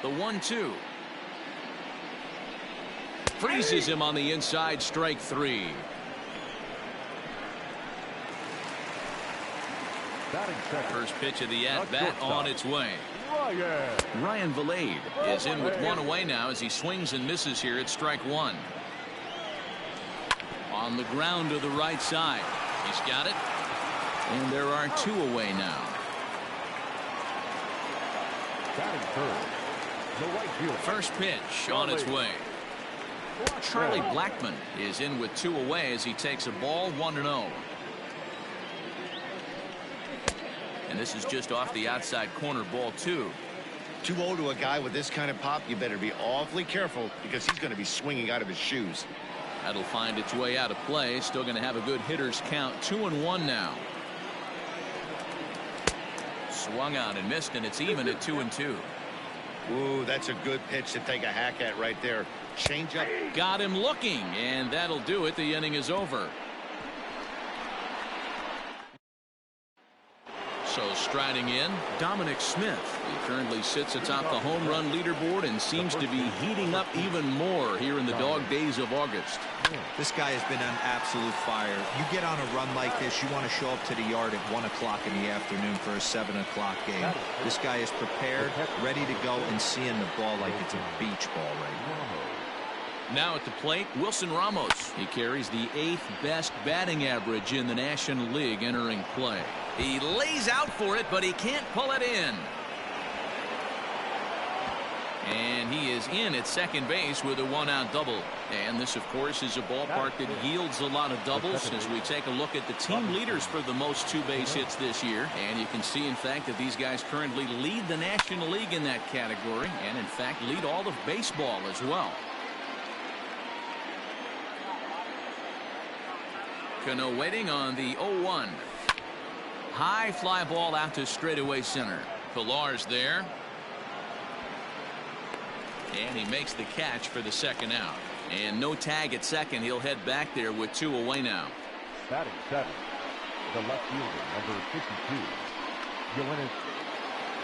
The 1-2. Freezes him on the inside, strike 3. First pitch of the at-bat on its way. Ryan Valade is in with one away now as he swings and misses here at strike 1. On the ground to the right side. He's got it. And there are 2 away now. First pitch on its way. Charlie Blackmon is in with 2 away as he takes a ball 1-0. And this is just off the outside corner, ball 2. 2-0 to a guy with this kind of pop. You better be awfully careful because he's going to be swinging out of his shoes. That'll find its way out of play. Still going to have a good hitter's count. 2-1 now. Swung on and missed, and it's even at 2-2. Ooh, that's a good pitch to take a hack at right there. Change up. Got him looking, and that'll do it. The inning is over. So striding in, Dominic Smith. He currently sits atop the home run leaderboard and seems to be heating up even more here in the dog days of August. This guy has been on absolute fire. You get on a run like this, you want to show up to the yard at 1 o'clock in the afternoon for a 7 o'clock game. This guy is prepared, ready to go, and seeing the ball like it's a beach ball right now. Now at the plate, Wilson Ramos. He carries the 8th best batting average in the National League entering play. He lays out for it, but he can't pull it in. And he is in at second base with a 1-out double. And this, of course, is a ballpark that yields a lot of doubles as we take a look at the team leaders for the most 2-base hits this year. And you can see, in fact, that these guys currently lead the National League in that category and, in fact, lead all of baseball as well. Cano waiting on the 0-1. High fly ball out to straightaway center. Pillar's there. And he makes the catch for the second out. And no tag at second. He'll head back there with 2 away now. Batting 7, the left fielder, number 52, Yoenis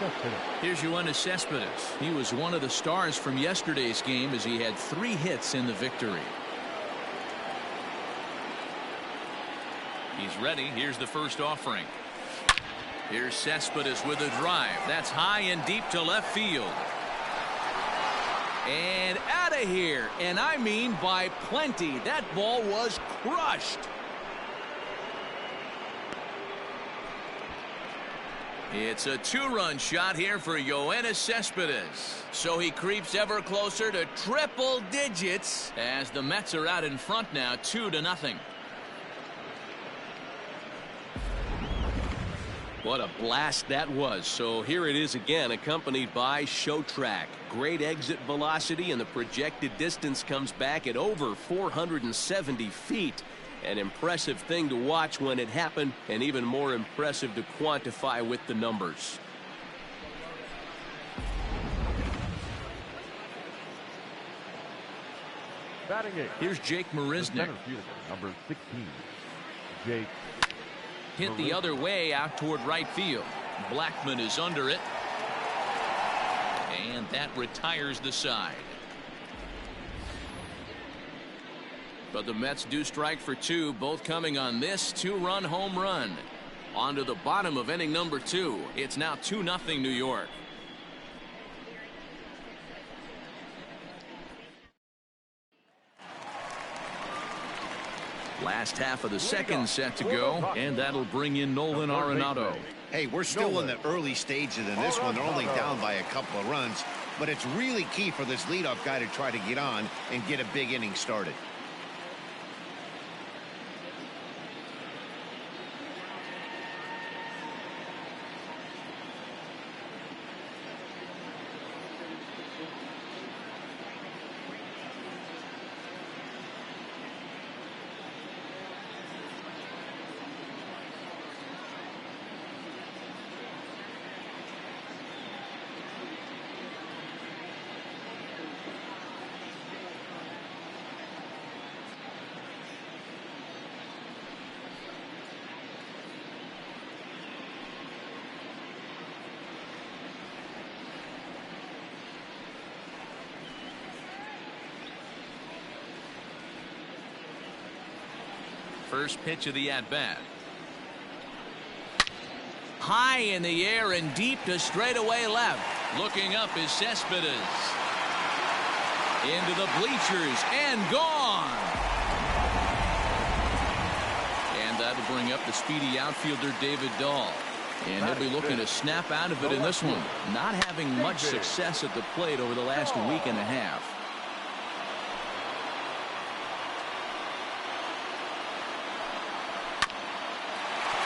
Cespedes. Here's Yoenis Cespedes. He was one of the stars from yesterday's game as he had 3 hits in the victory. He's ready. Here's the first offering. Here's Cespedes with a drive. That's high and deep to left field. And out of here. And I mean by plenty. That ball was crushed. It's a 2-run shot here for Yoenis Cespedes. So he creeps ever closer to triple digits as the Mets are out in front now, 2-0. What a blast that was. So here it is again, accompanied by Show Track. Great exit velocity, and the projected distance comes back at over 470 feet. An impressive thing to watch when it happened, and even more impressive to quantify with the numbers. Batting 8. Here's Jake Marisnick. Number 16, Jake. Hit the other way out toward right field. Blackmon is under it. And that retires the side. But the Mets do strike for 2, both coming on this 2-run home run. On to the bottom of inning number 2. It's now 2-0 New York. Last half of the second set to go, and that'll bring in Nolan Arenado. Hey, we're still in the early stages in this one. They're only down by a couple of runs, but it's really key for this leadoff guy to try to get on and get a big inning started. First pitch of the at-bat. High in the air and deep to straightaway left. Looking up is Cespedes. Into the bleachers and gone. And that'll bring up the speedy outfielder David Dahl. And he'll be looking to snap out of it in this one. Not having much success at the plate over the last week and a half.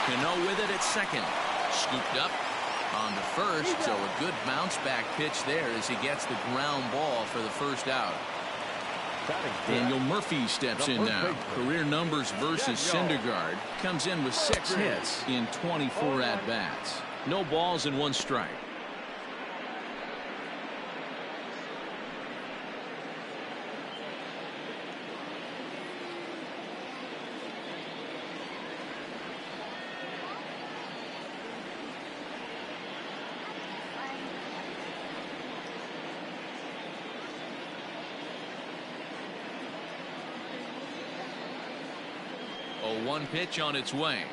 Cano with it at second. Scooped up on the first, so a good bounce back pitch there as he gets the ground ball for the first out. Daniel Murphy steps in now. Career numbers versus Syndergaard. Comes in with 6 hits in 24 at-bats. No balls and 1 strike. One pitch on its way.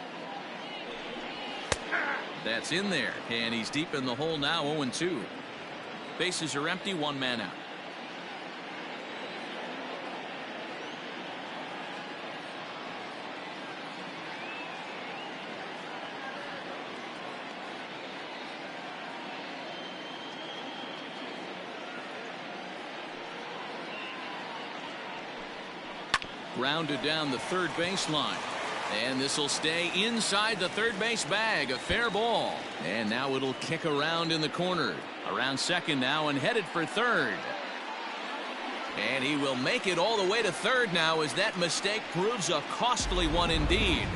That's in there, and he's deep in the hole now. 0-2. Bases are empty, 1 man out. Grounded down the third baseline. And this will stay inside the third base bag. A fair ball. And now it'll kick around in the corner. Around second now and headed for third. And he will make it all the way to third now as that mistake proves a costly one indeed.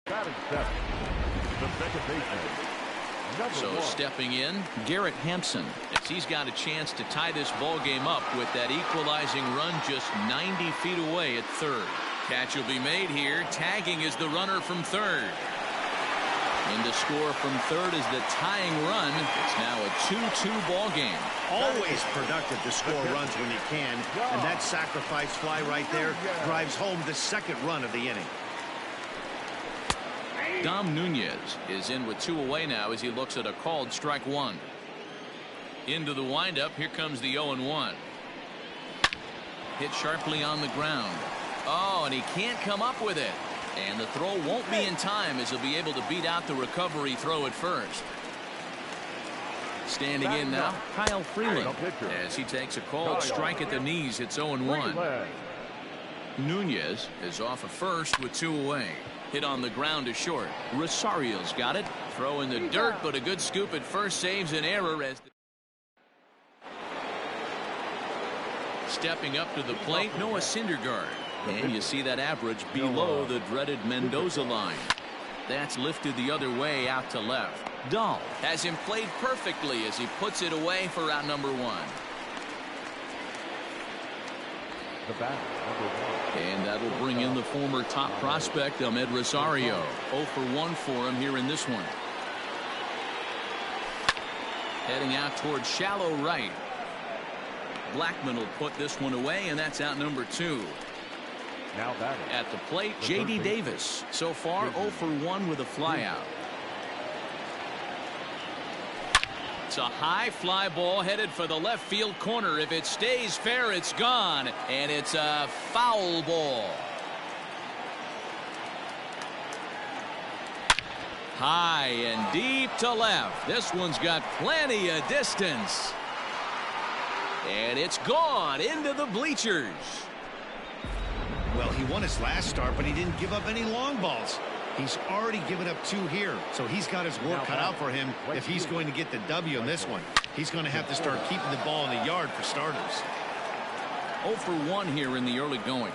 Batting 7. The second baseman. So stepping in, Garrett Hampson, as he's got a chance to tie this ball game up with that equalizing run just 90 feet away at third. Catch will be made here. Tagging is the runner from third. And the score from third is the tying run. It's now a 2-2 ball game. Always productive to score runs when you can, and that sacrifice fly right there drives home the second run of the inning. Dom Nunez is in with 2 away now as he looks at a called strike 1. Into the windup. Here comes the 0-1. Hit sharply on the ground. Oh, and he can't come up with it. And the throw won't be in time as he'll be able to beat out the recovery throw at first. Standing in now, Kyle Freeland, as he takes a called strike at the knees. It's 0-1. Nunez is off at first with 2 away. Hit on the ground to short. Rosario's got it. Throw in the dirt, but a good scoop at first saves an error as stepping up to the plate, Noah Syndergaard. And you see that average below the dreaded Mendoza line. That's lifted the other way out to left. Dahl has him played perfectly as he puts it away for out number 1. The bat, number 1. And that'll bring in the former top prospect, Ahmed Rosario. 0 for 1 for him here in this one. Heading out towards shallow right. Blackman will put this one away, and that's out number 2. Now that at the plate, J.D. Davis. So far, 0 for 1 with a flyout. It's a high fly ball headed for the left field corner. If it stays fair, it's gone, and it's a foul ball. High and deep to left. This one's got plenty of distance. And it's gone into the bleachers. Well, he won his last start, but he didn't give up any long balls. He's already given up 2 here, so he's got his work cut out for him if he's going to get the W in this one. He's going to have to start keeping the ball in the yard for starters. 0 for 1 here in the early going.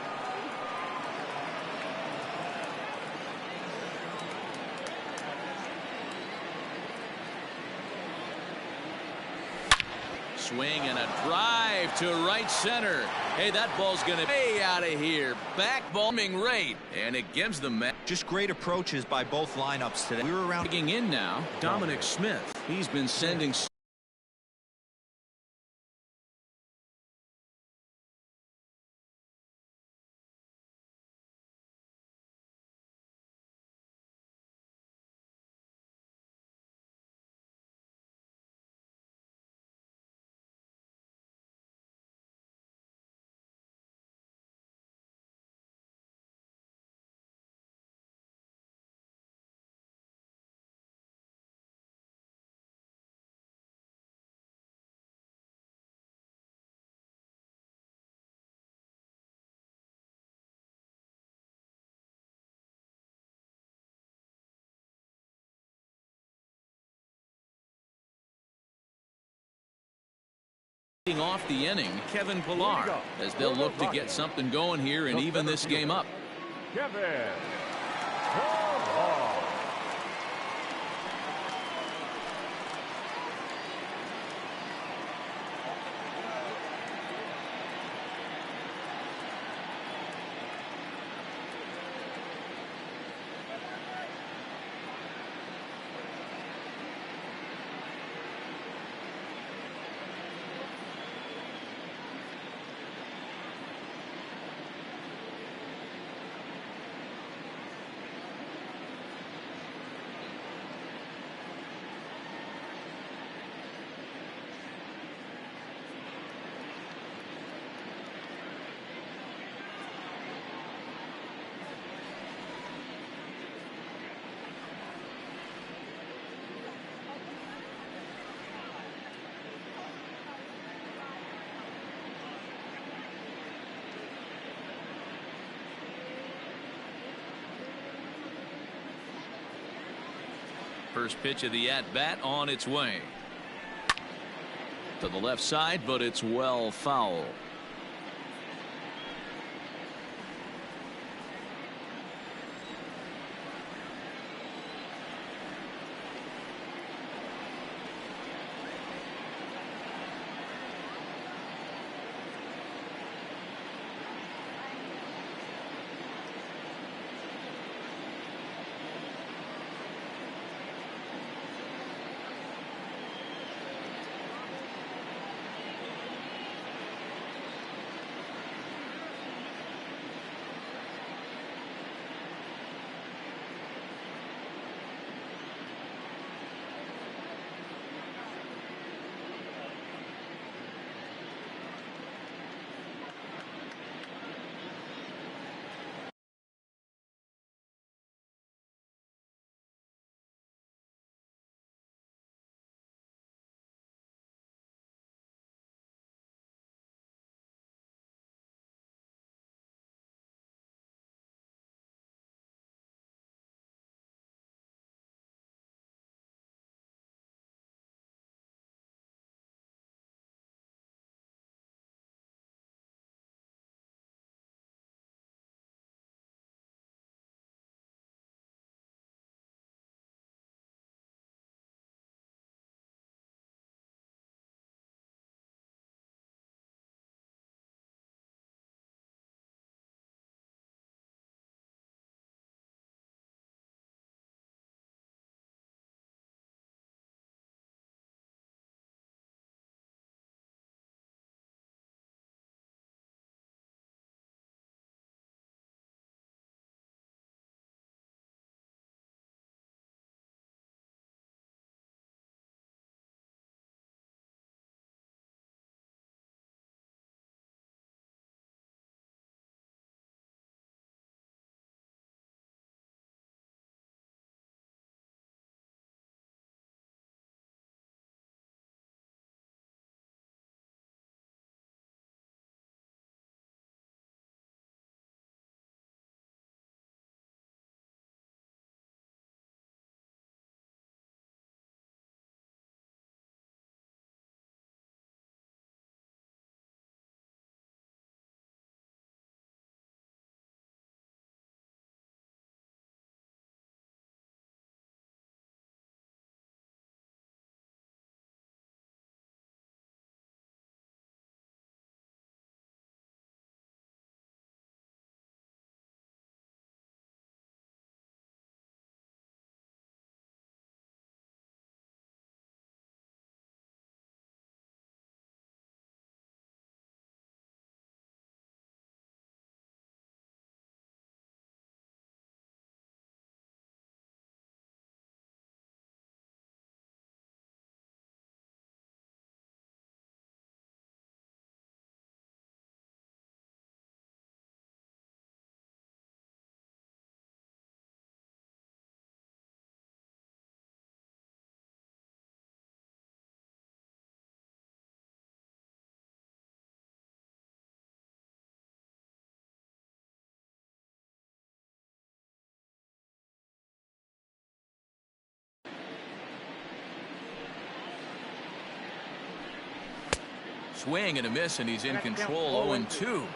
Swing and a drive to right center. Hey, that ball's going to be way out of here. Back bombing right. And it gives them just great approaches by both lineups today. We were around in now. Dominic Smith. He's been sending off the inning. Kevin Pillar, as they'll look to get something going here and even this game up. Kevin. First pitch of the at-bat on its way. To the left side, but it's well foul. Swing and a miss, and he's in control. 0-2.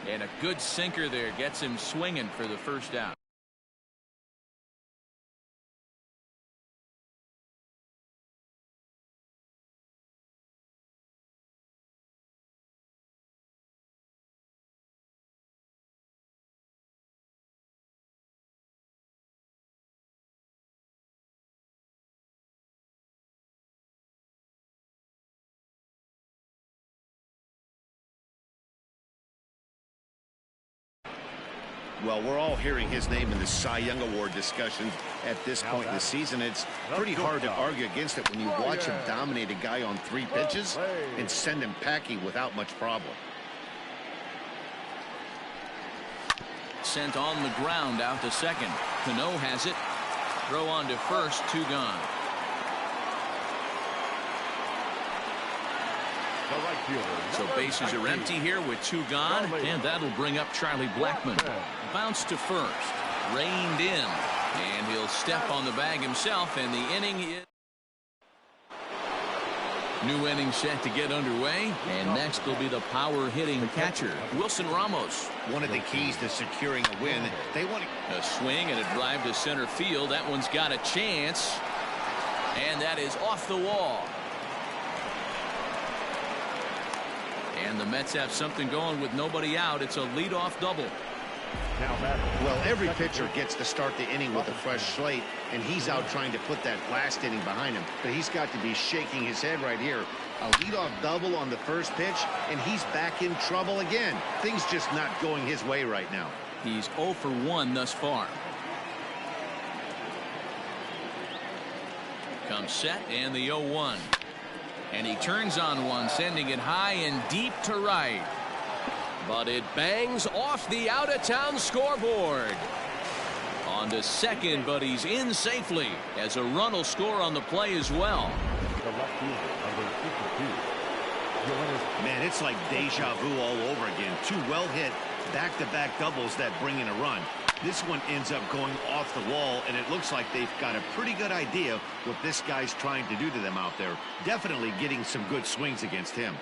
And a good sinker there gets him swinging for the first out. Well, we're all hearing his name in the Cy Young Award discussions at this point in the season. It's pretty hard to argue against it when you watch him dominate a guy on 3 pitches and send him packing without much problem. Sent on the ground out to second. Cano has it. Throw on to first. 2 gone. So bases are empty here with 2 gone, and that'll bring up Charlie Blackmon. Bounce to first. Reined in, and he'll step on the bag himself, and the inning is... New inning set to get underway, and next will be the power-hitting catcher, Wilson Ramos. One of the keys to securing a win, they want a swing and a drive to center field. That one's got a chance, and that is off the wall. And the Mets have something going with nobody out. It's a leadoff double. Well, every pitcher gets to start the inning with a fresh slate, and he's out trying to put that last inning behind him. But he's got to be shaking his head right here. A leadoff double on the first pitch, and he's back in trouble again. Things just not going his way right now. He's 0 for 1 thus far. Comes set, and the 0-1. And he turns on one, sending it high and deep to right. But it bangs off the out-of-town scoreboard. On to second, but he's in safely as a run will score on the play as well. Man, it's like deja vu all over again. 2 well-hit back-to-back doubles that bring in a run. This one ends up going off the wall, and it looks like they've got a pretty good idea what this guy's trying to do to them out there. Definitely getting some good swings against him.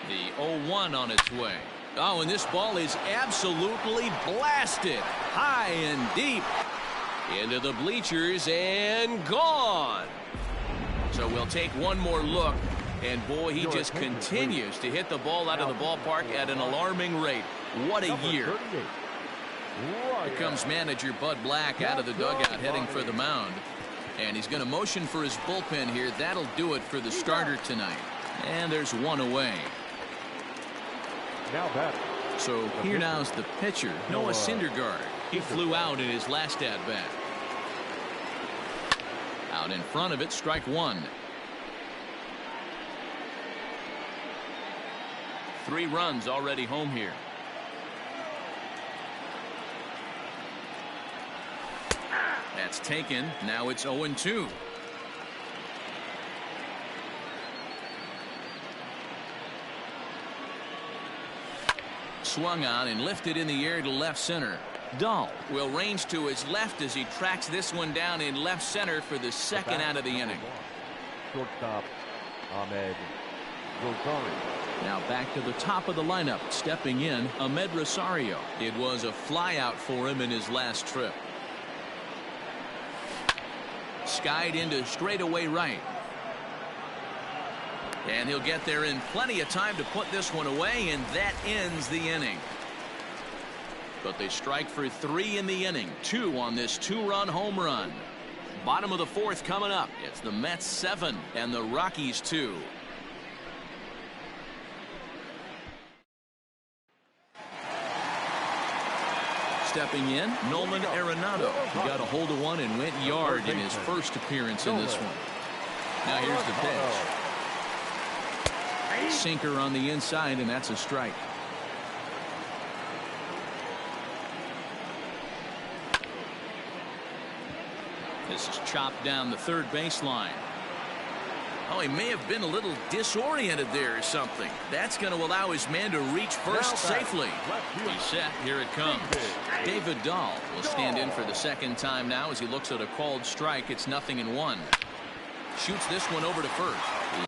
The 0-1 on its way. Oh, and this ball is absolutely blasted high and deep into the bleachers and gone. So we'll take one more look, and boy, he just continues to hit the ball out of the ballpark at an alarming rate. What a year. Here comes manager Bud Black out of the dugout heading for the mound. And he's going to motion for his bullpen here. That'll do it for the starter tonight. And there's 1 away. So here now's the pitcher, Noah Syndergaard. He flew out in his last at-bat. Out in front of it, strike 1. 3 runs already home here. That's taken. Now it's 0-2. Swung on and lifted in the air to left center. Dahl will range to his left as he tracks this one down in left center for the second out of the inning. Shortstop Ahmed. Now back to the top of the lineup. Stepping in, Ahmed Rosario. It was a flyout for him in his last trip. Skied into straightaway right. And he'll get there in plenty of time to put this one away, and that ends the inning. But they strike for 3 in the inning. 2 on this 2-run home run. Bottom of the 4th coming up. It's the Mets 7 and the Rockies 2. Stepping in, Nolan Arenado. He got a hold of one and went yard in his first appearance in this one. Now here's the pitch. Sinker on the inside, and that's a strike. This is chopped down the third baseline. Oh, he may have been a little disoriented there or something. That's going to allow his man to reach first safely. He's set. Here it comes. David Dahl will stand in for the second time now as he looks at a called strike. It's 0-1. Shoots this one over to first.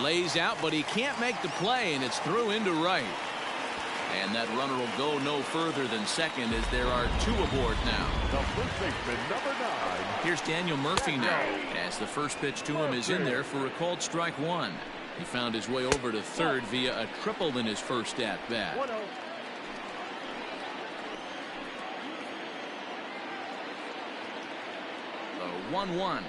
Lays out, but he can't make the play, and it's through into right. And that runner will go no further than second as there are 2 aboard now. The first baseman, number 9. Here's Daniel Murphy now, as the first pitch to him is in there for a called strike 1. He found his way over to third via a triple in his first at bat. 1-1.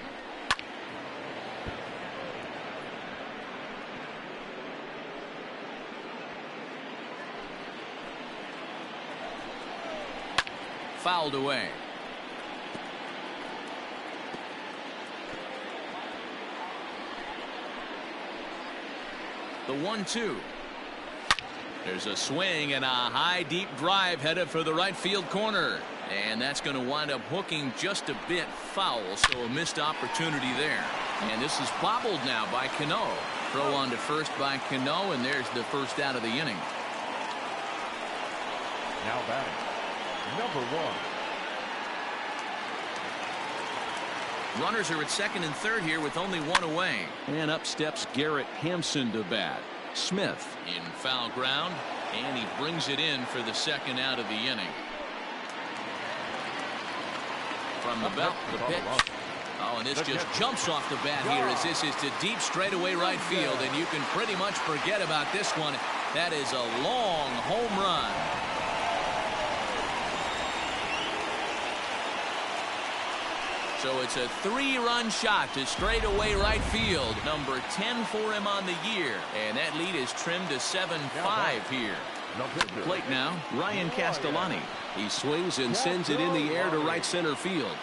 Fouled away. The 1-2. There's a swing and a high deep drive headed for the right field corner. And that's going to wind up hooking just a bit foul, so a missed opportunity there. And this is bobbled now by Cano. Throw on to first by Cano, and there's the first out of the inning. Now batting, number 1. Runners are at second and third here with only 1 away. And up steps Garrett Hampson to bat. Smith in foul ground, and he brings it in for the second out of the inning. From the belt, the pitch. Oh, and this just jumps off the bat here as this is to deep straightaway right field, and you can pretty much forget about this one. That is a long home run. So it's a 3-run shot to straightaway right field. Number 10 for him on the year. And that lead is trimmed to 7-5 here. Plate now, Ryan Castellani. He swings and sends it in the air to right center field.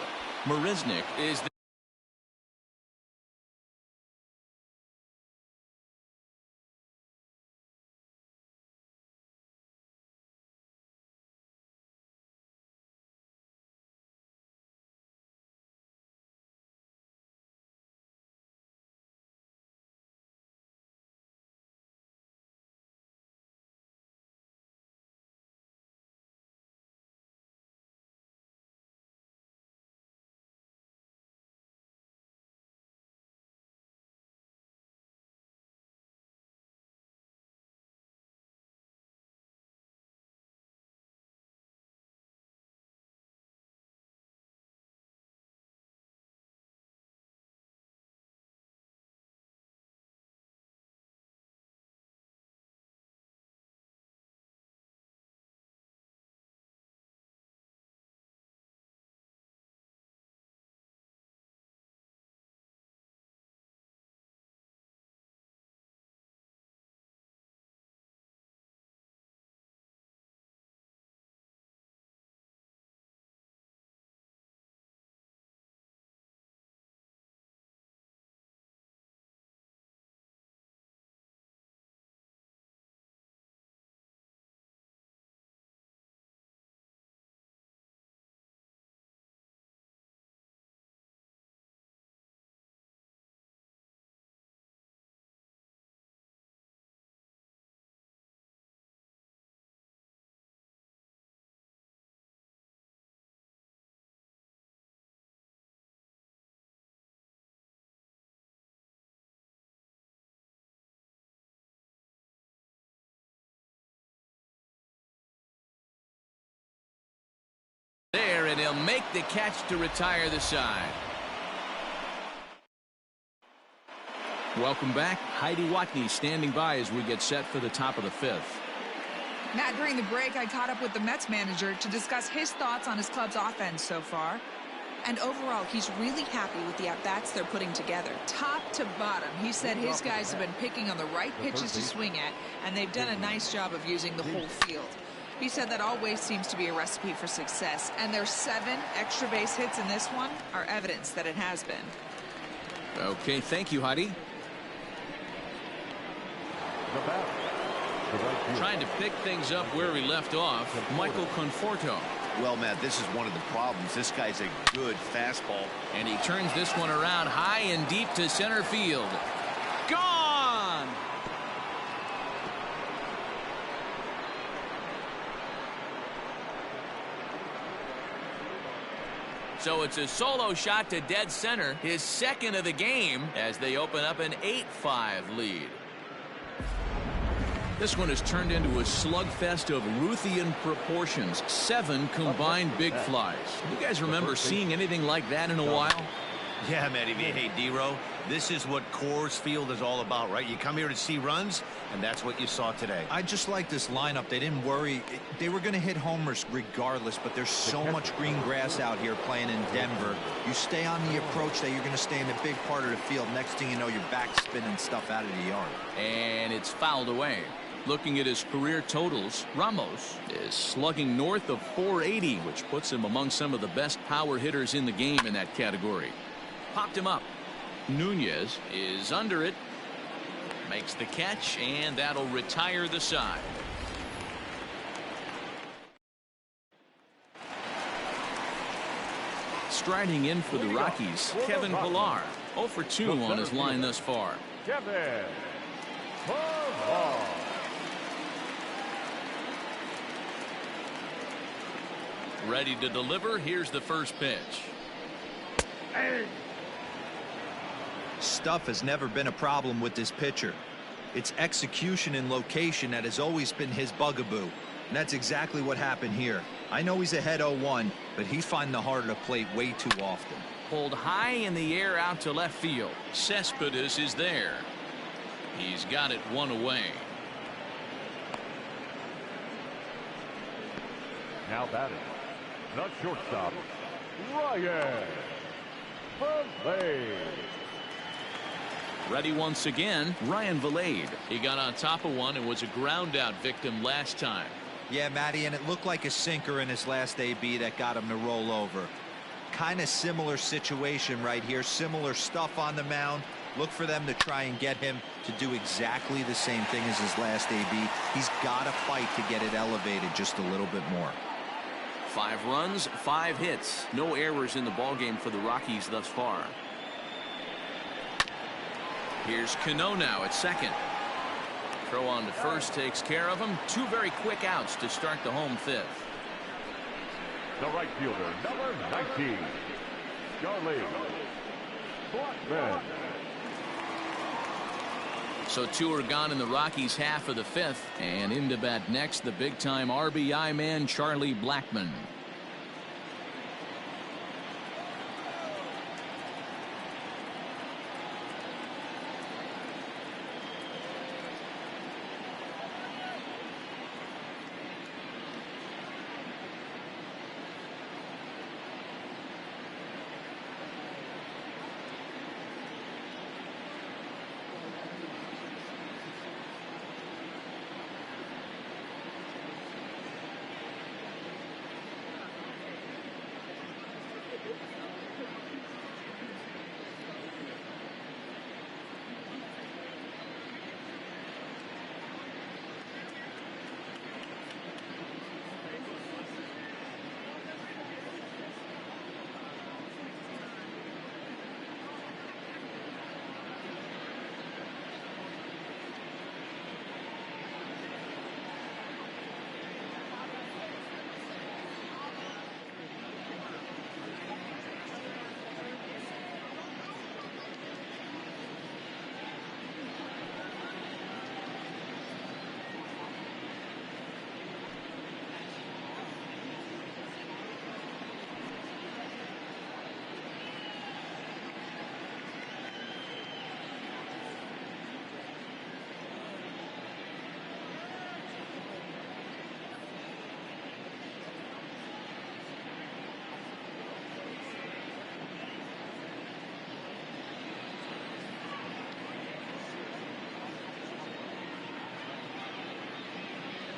Marisnick is the there, and he'll make the catch to retire the side. Welcome back. Heidi Watney standing by as we get set for the top of the 5th. Matt, during the break, I caught up with the Mets manager to discuss his thoughts on his club's offense so far. And overall, he's really happy with the at-bats they're putting together. Top to bottom, he said his guys have been picking on the right pitches to swing at, and they've done a nice job of using the whole field. He said that always seems to be a recipe for success, and their 7 extra base hits in this one are evidence that it has been. Okay, thank you, Heidi. Trying to pick things up where we left off, Michael Conforto. Well, Matt, this is one of the problems. This guy's a good fastball. And he turns this one around high and deep to center field. Gone! So it's a solo shot to dead center, his second of the game, as they open up an 8-5 lead. This one has turned into a slugfest of Ruthian proportions. 7 combined big flies. You guys remember seeing anything like that in a while? Yeah, Matty V. Hey, D-Row, this is what Coors Field is all about, right? You come here to see runs, and that's what you saw today. I just like this lineup. They didn't worry. They were going to hit homers regardless, but there's so much green grass out here playing in Denver. You stay on the approach that you're going to stay in the big part of the field. Next thing you know, you're back spinning stuff out of the yard. And it's fouled away. Looking at his career totals, Ramos is slugging north of 480, which puts him among some of the best power hitters in the game in that category. Popped him up. Nunez is under it. Makes the catch, and that'll retire the side. Striding in for the Rockies, Kevin Pillar. 0 for 2 on his line thus far. Kevin Pillar. Ready to deliver. Here's the first pitch. Stuff has never been a problem with this pitcher. It's execution and location that has always been his bugaboo. And that's exactly what happened here. I know he's ahead 0-1, but he's finding the harder to plate way too often. Pulled high in the air out to left field. Cespedes is there. He's got it 1 away. Now batting, the shortstop, Ryan Valade. Ready once again, Ryan Valade. He got on top of one and was a ground out victim last time. Yeah, Matty, and it looked like a sinker in his last AB that got him to roll over. Kind of similar situation right here. Similar stuff on the mound. Look for them to try and get him to do exactly the same thing as his last AB. He's got to fight to get it elevated just a little bit more. 5 runs, 5 hits. No errors in the ballgame for the Rockies thus far. Here's Cano now at second. Throw on to first takes care of him. 2 very quick outs to start the home 5th. The right fielder, number 19, Charlie Blackmon. So 2 are gone in the Rockies' half of the 5th, and into bat next, the big-time RBI man, Charlie Blackmon.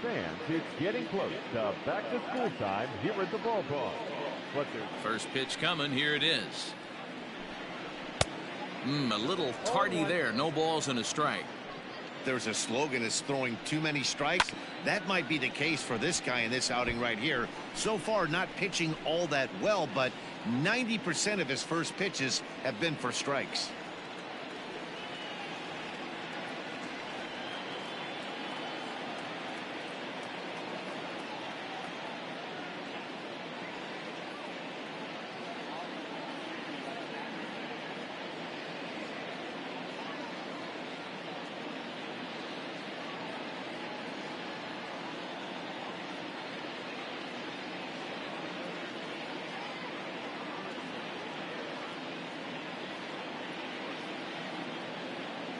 Fans, it's getting close to back-to-school time here at the ballpark. First pitch coming. Here it is. A little tardy there. No balls and a strike. There's a slogan is throwing too many strikes. That might be the case for this guy in this outing right here. So far, not pitching all that well, but 90% of his first pitches have been for strikes.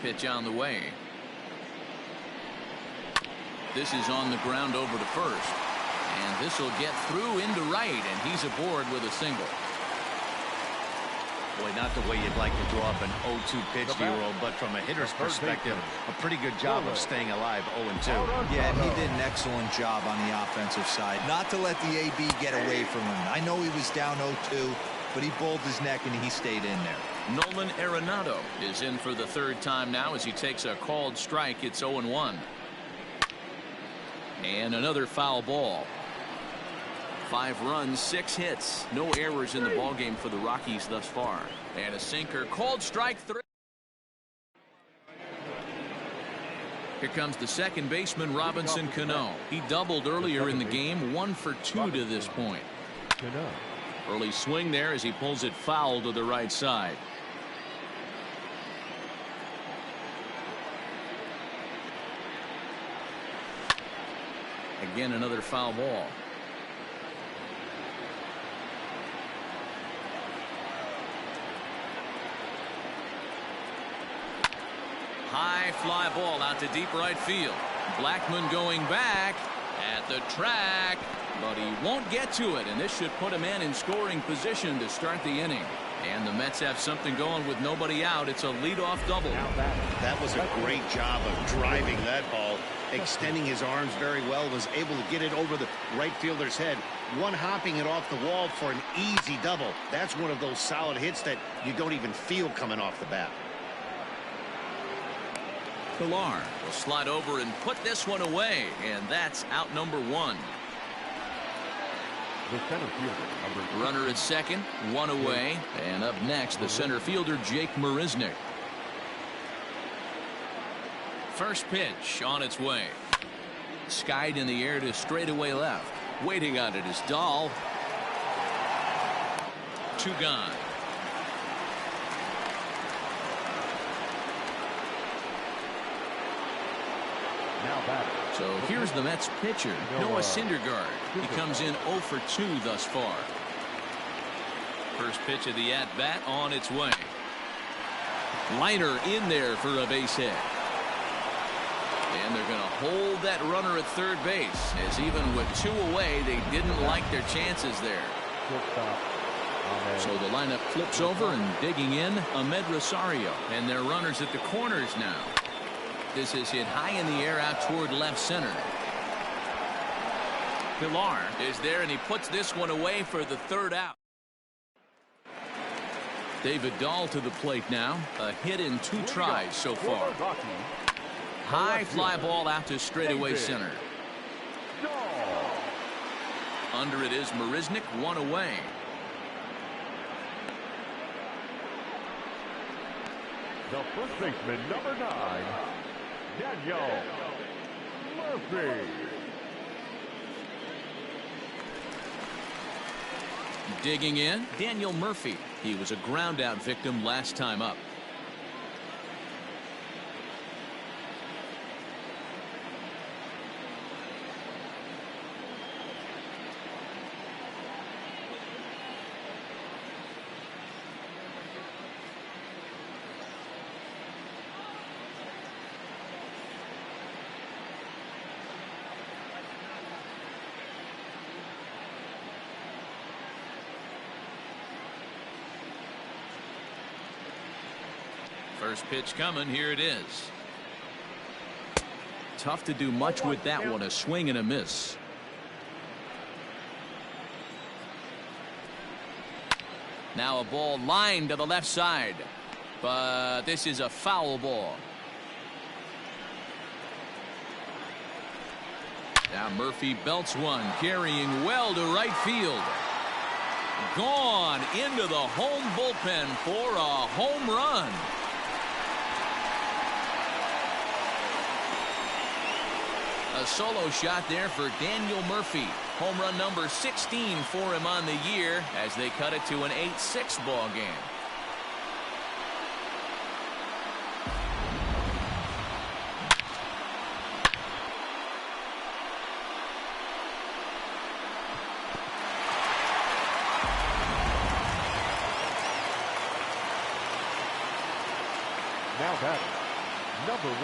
Pitch on the way. This is on the ground over to first. And this will get through into right, and he's aboard with a single. Boy, not the way you'd like to draw up an 0-2 pitch to your old, but from a hitter's perspective, a pretty good job of staying alive 0-2. Yeah, and he did an excellent job on the offensive side. Not to let the AB get away from him. I know he was down 0-2, but he bowled his neck and he stayed in there. Nolan Arenado is in for the third time now as he takes a called strike. It's 0-1. And another foul ball. 5 runs, 6 hits, no errors in the ballgame for the Rockies thus far. And a sinker, called strike 3. Here comes the second baseman, Robinson Cano. He doubled earlier in the game, 1 for 2 to this point. Early swing there as he pulls it foul to the right side. Again, another foul ball. High fly ball out to deep right field. Blackmon going back at the track, but he won't get to it, and this should put a man in scoring position to start the inning. And the Mets have something going with nobody out. It's a leadoff double. That was a great job of driving that ball, extending his arms very well, was able to get it over the right fielder's head, one-hopping it off the wall for an easy double. That's one of those solid hits that you don't even feel coming off the bat. Pilar will slide over and put this one away, and that's out number 1. The center fielder, Runner at second, 1 away, and up next the center fielder Jake Marisnick. First pitch on its way. Skied in the air to straightaway left. Waiting on it is Dahl. 2 gone. So here's the Mets pitcher, Noah Syndergaard. He comes in 0 for 2 thus far. First pitch of the at-bat on its way. Liner in there for a base hit. And they're going to hold that runner at third base, as even with 2 away, they didn't like their chances there. So the lineup flips over, and digging in, Ahmed Rosario. And their runners at the corners now. This is hit high in the air out toward left center. Pilar is there, and he puts this one away for the 3rd out. David Dahl to the plate now. A hit in 2 tries so far. High fly ball out to straightaway center. Under it is Marisnick, 1 away. The first baseman, number 9, Daniel Murphy. Digging in, Daniel Murphy. He was a ground out victim last time up. First pitch coming. Here it is. Tough to do much with that one. A swing and a miss. Now a ball lined to the left side, but this is a foul ball. Now Murphy belts one, carrying well to right field. Gone into the home bullpen for a home run. A solo shot there for Daniel Murphy. Home run number 16 for him on the year as they cut it to an 8-6 ball game. Now batting, number 1.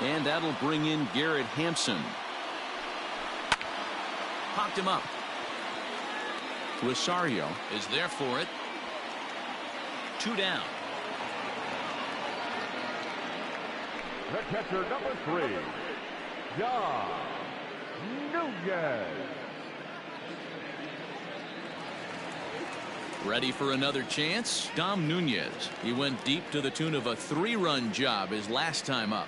And that'll bring in Garrett Hampson. Popped him up. Rosario is there for it. 2 down. The catcher, number 3, Dom Nunez. Ready for another chance? Dom Nunez. He went deep to the tune of a 3-run job his last time up.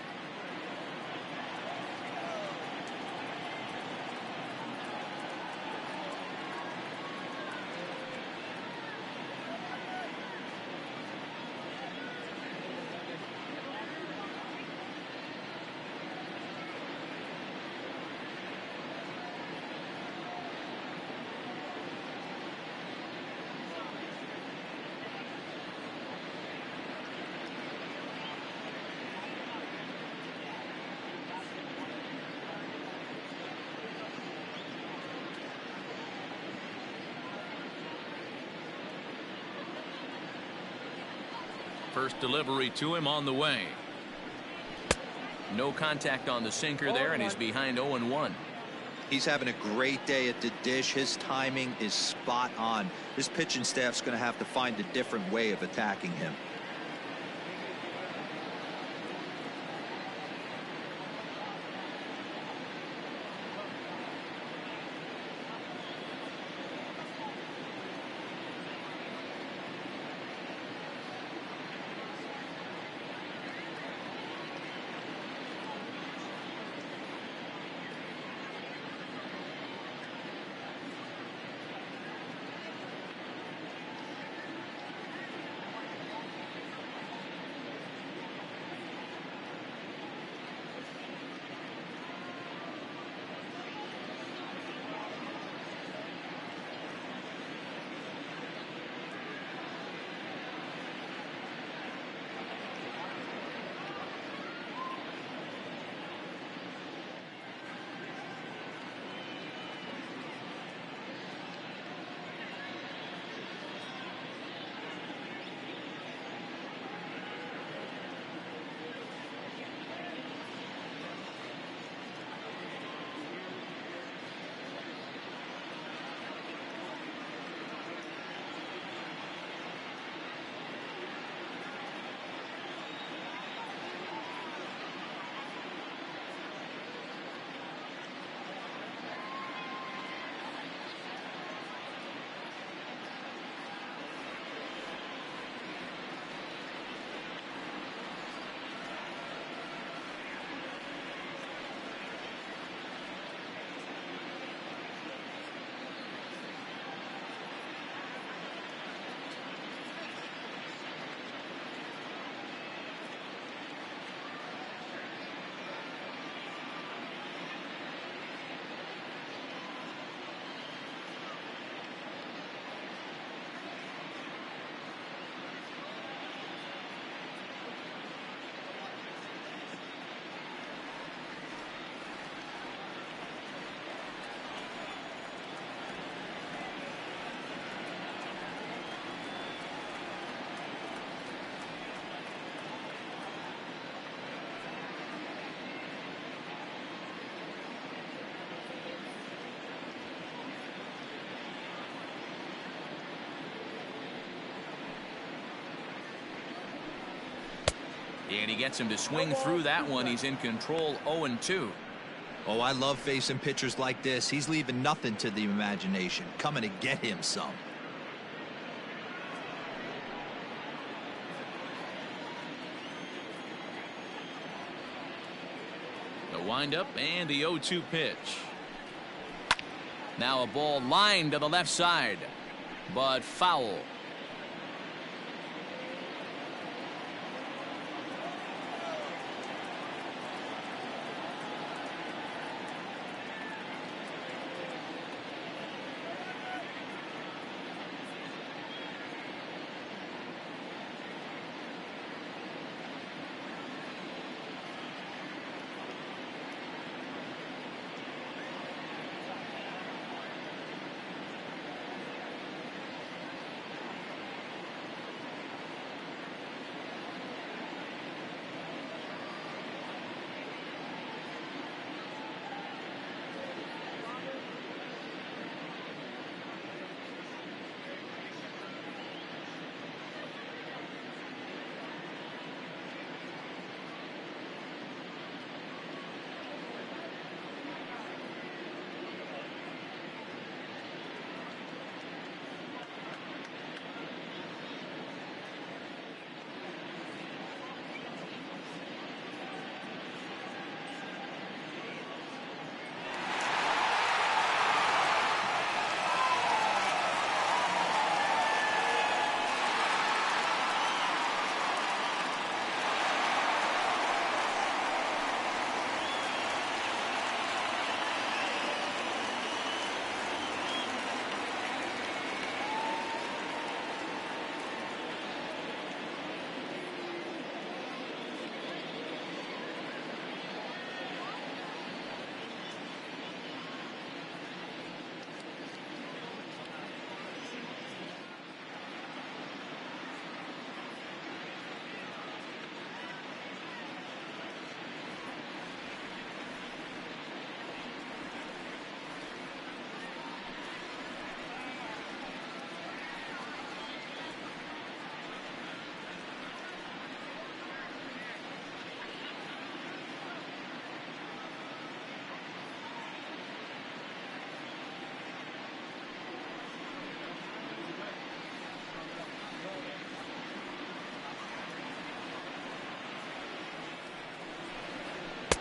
First delivery to him on the way. No contact on the sinker there, and he's behind 0-1. He's having a great day at the dish. His timing is spot on. His pitching staff's going to have to find a different way of attacking him. And he gets him to swing through that one. He's in control, 0-2. Oh, I love facing pitchers like this. He's leaving nothing to the imagination. Coming to get him some. The windup and the 0-2 pitch. Now a ball lined to the left side, but foul.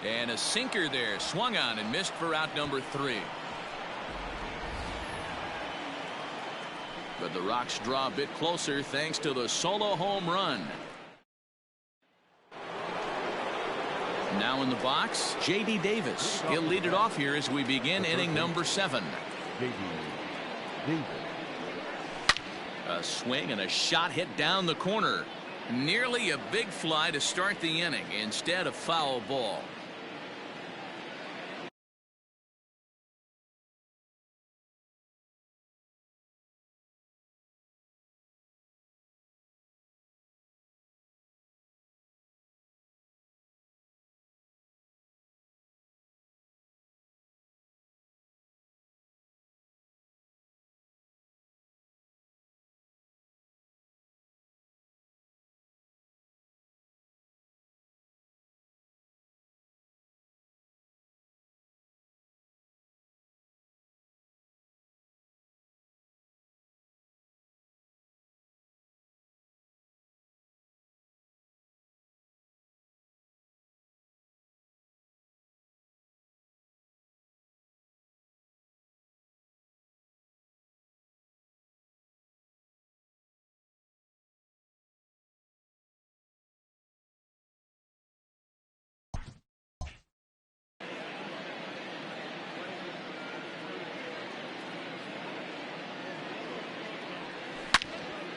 And a sinker there, swung on and missed for out number 3. But the Rocks draw a bit closer thanks to the solo home run. Now in the box, J.D. Davis. He'll lead it off here as we begin inning number 7. J.D. Davis. A swing and a shot hit down the corner. Nearly a big fly to start the inning instead of foul ball.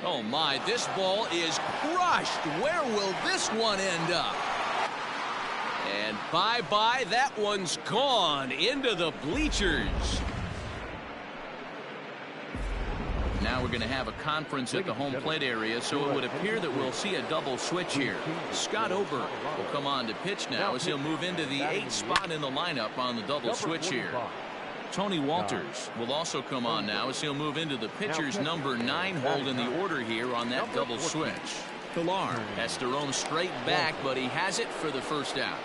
Oh my, this ball is crushed. Where will this one end up? And bye-bye, that one's gone into the bleachers. Now we're going to have a conference at the home plate area, so it would appear that we'll see a double switch here. Scott Ober will come on to pitch now as he'll move into the 8th spot in the lineup on the double switch here. Tony Walters will also come on now as he'll move into the pitcher's number 9 hold in the order here on that double switch. Pilar has to roam straight back, but he has it for the first out.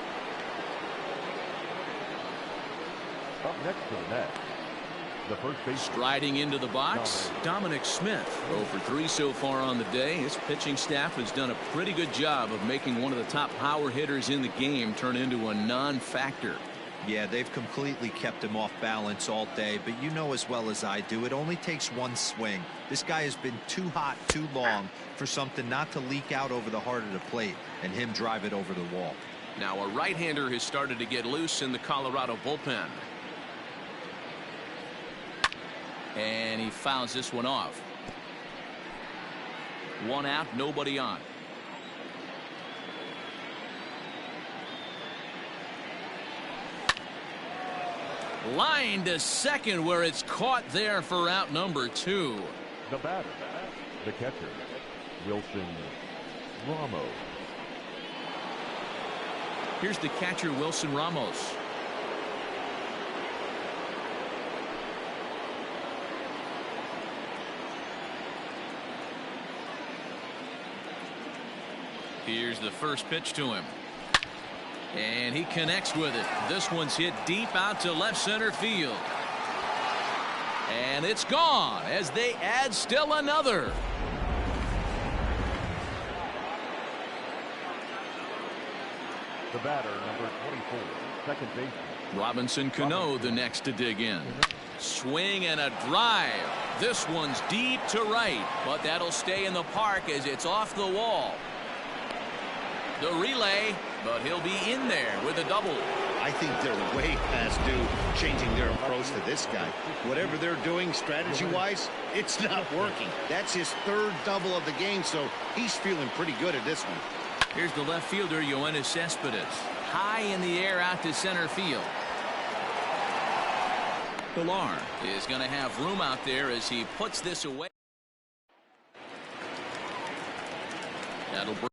Up next to the net, the first base. Striding into the box, Dominic Smith. 0 for 3 so far on the day. His pitching staff has done a pretty good job of making one of the top power hitters in the game turn into a non-factor. Yeah, they've completely kept him off balance all day, but you know as well as I do, it only takes one swing. This guy has been too hot too long for something not to leak out over the heart of the plate and him drive it over the wall. Now a right-hander has started to get loose in the Colorado bullpen. And he fouls this one off. 1 out, nobody on. Line to second where it's caught there for out number 2. The batter, the catcher, Wilson Ramos. Here's the catcher, Wilson Ramos. Here's the first pitch to him. And he connects with it. This one's hit deep out to left center field. And it's gone as they add still another. The batter, number 24, second baseman. Robinson Cano the next to dig in. Swing and a drive. This one's deep to right, but that'll stay in the park as it's off the wall. The relay, but he'll be in there with a double. I think they're way past due changing their approach to this guy. Whatever they're doing strategy-wise, it's not working. That's his 3rd double of the game, so he's feeling pretty good at this one. Here's the left fielder, Yoenis Cespedes. High in the air out to center field. Pilar is going to have room out there as he puts this away. That'll bring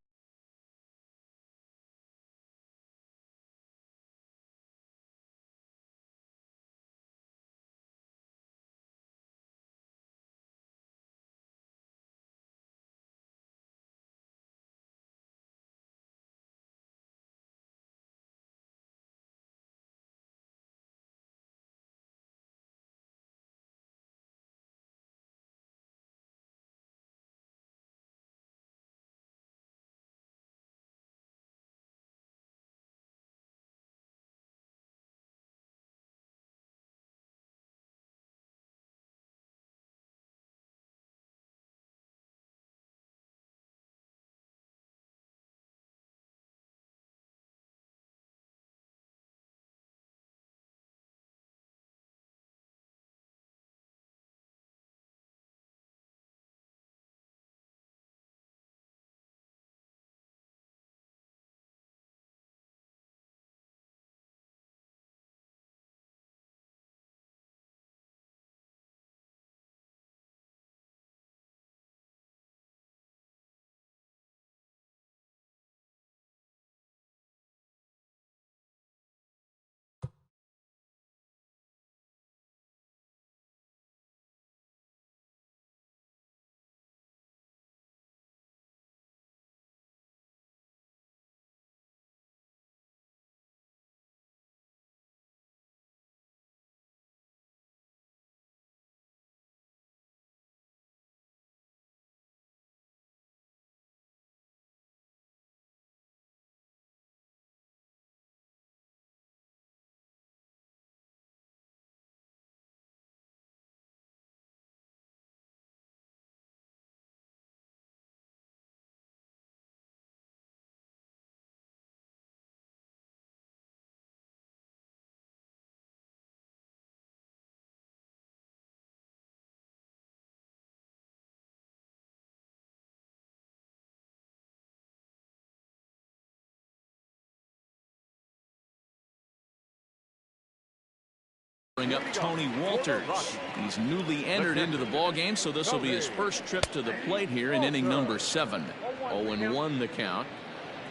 Bring up Tony Walters. He's newly entered into the ball game, so this will be his first trip to the plate here in inning number 7. 0-1 the count.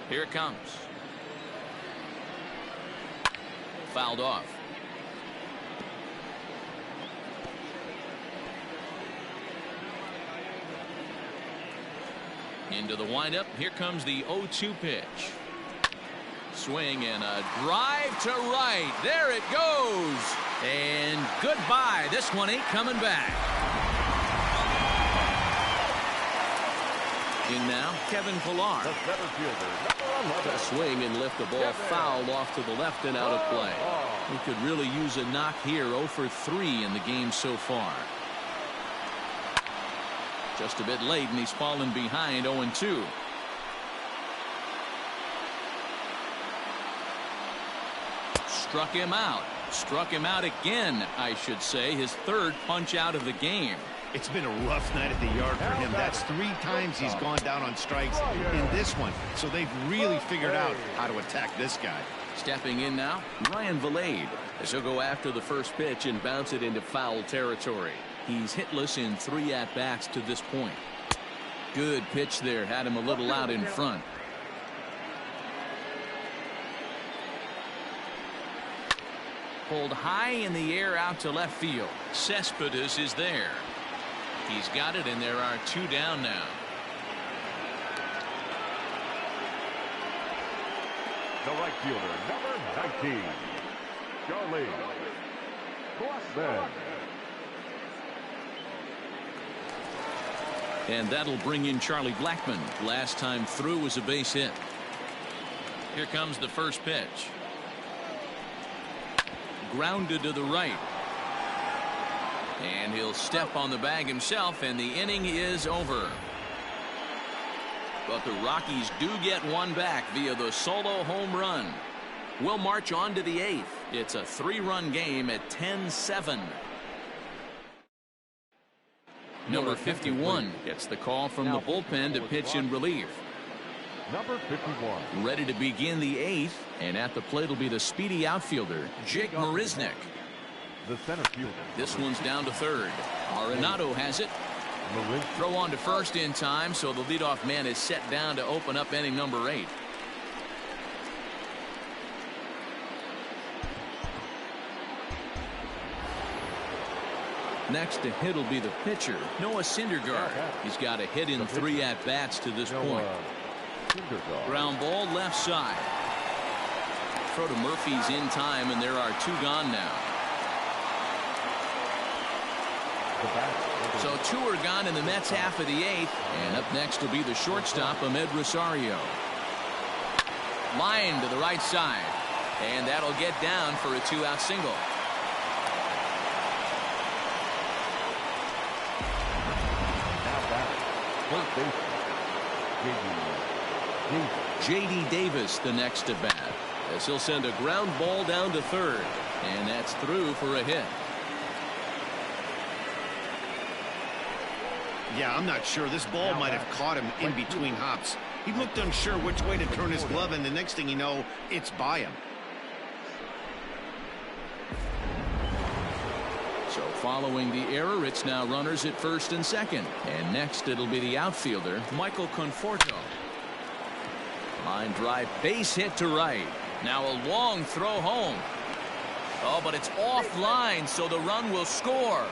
Here it comes. Fouled off. Into the windup. Here comes the 0-2 pitch. Swing and a drive to right. There it goes. And goodbye. This one ain't coming back. In now, Kevin Pillar. The center fielder, number 11. Swing and lift the ball foul off to the left and out of play. He could really use a knock here. 0 for 3 in the game so far. Just a bit late, and he's fallen behind 0-2. Struck him out. Struck him out again, I should say. His third punch out of the game. It's been a rough night at the yard for him. That's 3 times he's gone down on strikes in this one. So they've really figured out how to attack this guy. Stepping in now, Ryan Valade, as he'll go after the first pitch and bounce it into foul territory. He's hitless in 3 at-bats to this point. Good pitch there. Had him a little out in front. Pulled high in the air out to left field. Cespedes is there. He's got it, and there are 2 down now. The right fielder, number 19, Charlie Blackman. And that'll bring in Charlie Blackman. Last time through was a base hit. Here comes the first pitch. Grounded to the right. And he'll step on the bag himself, and the inning is over. But the Rockies do get one back via the solo home run. We'll march on to the 8th. It's a 3-run game at 10-7. Number 51 gets the call from the bullpen to pitch in relief. Number 51. Ready to begin the 8th, and at the plate will be the speedy outfielder, Jake Marisnick. The center fielder. This one's down to third. Arenado has it. Throw on to first in time, so the leadoff man is set down to open up inning number 8. Next to hit will be the pitcher, Noah Syndergaard. He's got a hit in 3 at-bats to this point. Ground ball left side. Throw to Murphy's in time, and there are 2 gone now. So 2 are gone in the Mets half of the 8th, and up next will be the shortstop, Ahmed Rosario. Line to the right side, and that'll get down for a 2-out single. J.D. Davis the next to bat, as he'll send a ground ball down to third, and that's through for a hit. Yeah, I'm not sure. This ball might have caught him in between hops. He looked unsure which way to turn his glove, and the next thing you know, it's by him. So following the error, it's now runners at first and second. And next it'll be the outfielder, Michael Conforto. Line drive, base hit to right. Now a long throw home. Oh, but it's offline, so the run will score.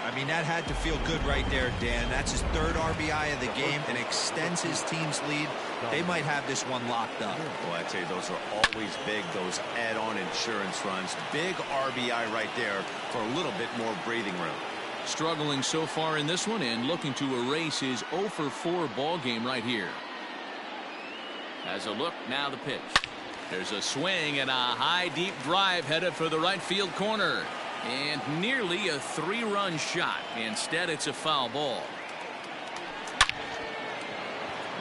I mean, that had to feel good right there, Dan. That's his 3rd RBI of the game and extends his team's lead. They might have this one locked up. Well, I tell you, those are always big, those add-on insurance runs. Big RBI right there for a little bit more breathing room. Struggling so far in this one and looking to erase his 0 for 4 ball game right here. As a look, now the pitch. There's a swing and a high deep drive headed for the right field corner. And nearly a 3-run shot. Instead, it's a foul ball.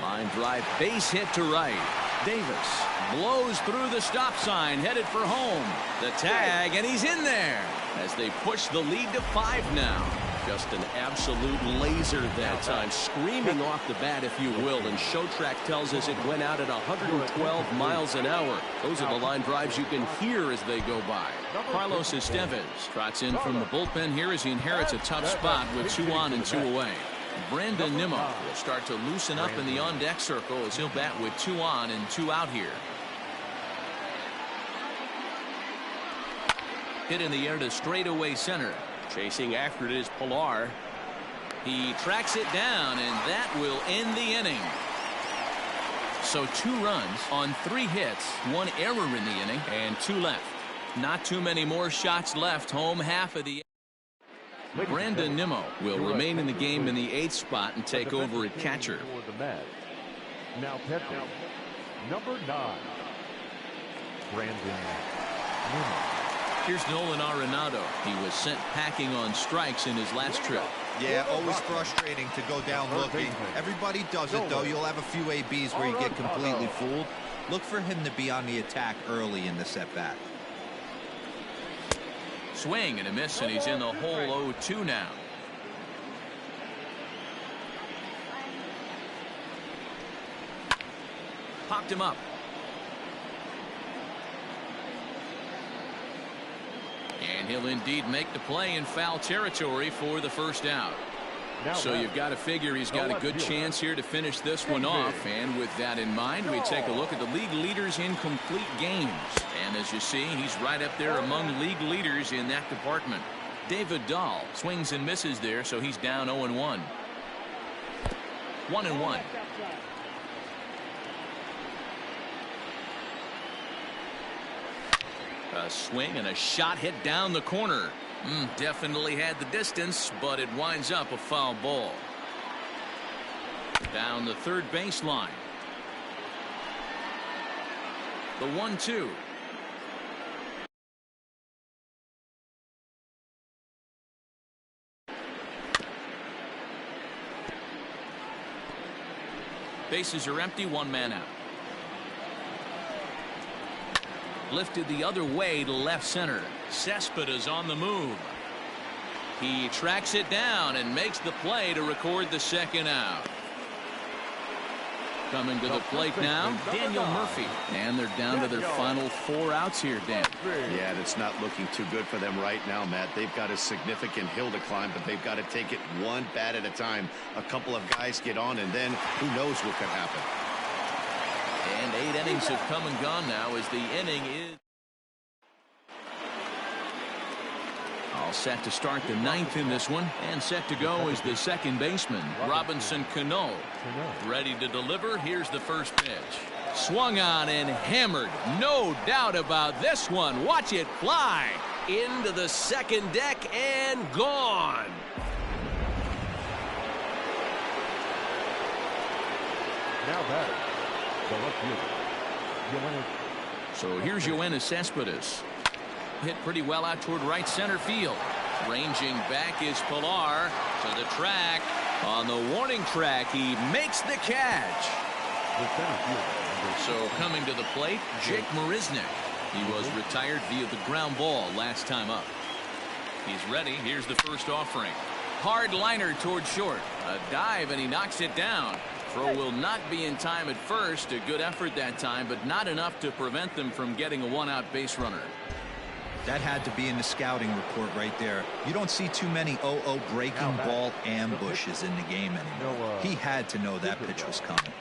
Line drive, base hit to right. Davis blows through the stop sign, headed for home. The tag, and he's in there as they push the lead to 5 now. Just an absolute laser that time, screaming off the bat, if you will. And Showtrack tells us it went out at 112 miles an hour. Those are the line drives you can hear as they go by. Carlos Estevez trots in from the bullpen here as he inherits a tough spot with 2 on and 2 away. Brandon Nimmo will start to loosen up in the on-deck circle as he'll bat with 2 on and 2 out here. Hit in the air to straightaway center. Chasing after it is Pilar. He tracks it down, and that will end the inning. So 2 runs on 3 hits, 1 error in the inning, and 2 left. Not too many more shots left. Home half of the. Brandon Nimmo will remain in the game in the 8th spot and take over at catcher. Now pitching, number 9, Brandon Nimmo. Here's Nolan Arenado. He was sent packing on strikes in his last trip. Yeah, always frustrating to go down looking. Everybody does it, though. You'll have a few ABs where you get completely fooled. Look for him to be on the attack early in this at-bat. Swing and a miss, and he's in the hole 0-2 now. Popped him up. And he'll indeed make the play in foul territory for the first out. So you've got to figure he's got a good chance here to finish this one off. And with that in mind, we take a look at the league leaders in complete games. And as you see, he's right up there among league leaders in that department. David Dahl swings and misses there, so he's down 0-1. 1-1. A swing and a shot hit down the corner. Definitely had the distance, but it winds up a foul ball. Down the third baseline. The 1-2. Bases are empty, 1 man out. Lifted the other way to left center. Cespedes on the move. He tracks it down and makes the play to record the second out. Coming to the plate now, Daniel Murphy. And they're down to their final 4 outs here, Dan. Yeah, that's not looking too good for them right now, Matt. They've got a significant hill to climb, but they've got to take it 1 bat at a time. A couple of guys get on, and then who knows what could happen. And 8 innings have come and gone now as the inning is all set to start the 9th in this one. And set to go is the second baseman, Robinson Cano. Ready to deliver. Here's the first pitch. Swung on and hammered. No doubt about this one. Watch it fly into the second deck and gone. Now batter. So here's Yoenis Cespedes. Hit pretty well out toward right center field. Ranging back is Pilar to the track. On the warning track, he makes the catch. So coming to the plate, Jake Marisnick. He was retired via the ground ball last time up. He's ready. Here's the first offering. Hard liner toward short. A dive, and he knocks it down. Throw will not be in time at first. A good effort that time, but not enough to prevent them from getting a 1-out base runner. That had to be in the scouting report right there. You don't see too many 0-0 breaking ball ambushes in the game anymore. He had to know that pitch was coming.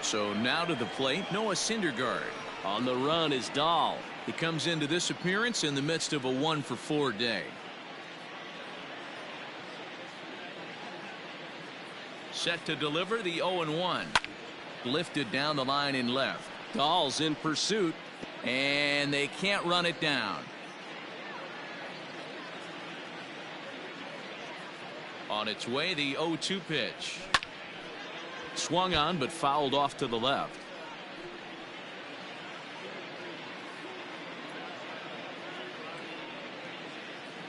So now to the plate, Noah Syndergaard. On the run is Dahl. He comes into this appearance in the midst of a 1-for-4 day. Set to deliver the 0-1. Lifted down the line in left. Dahl's in pursuit, and they can't run it down. On its way, the 0-2 pitch. Swung on, but fouled off to the left.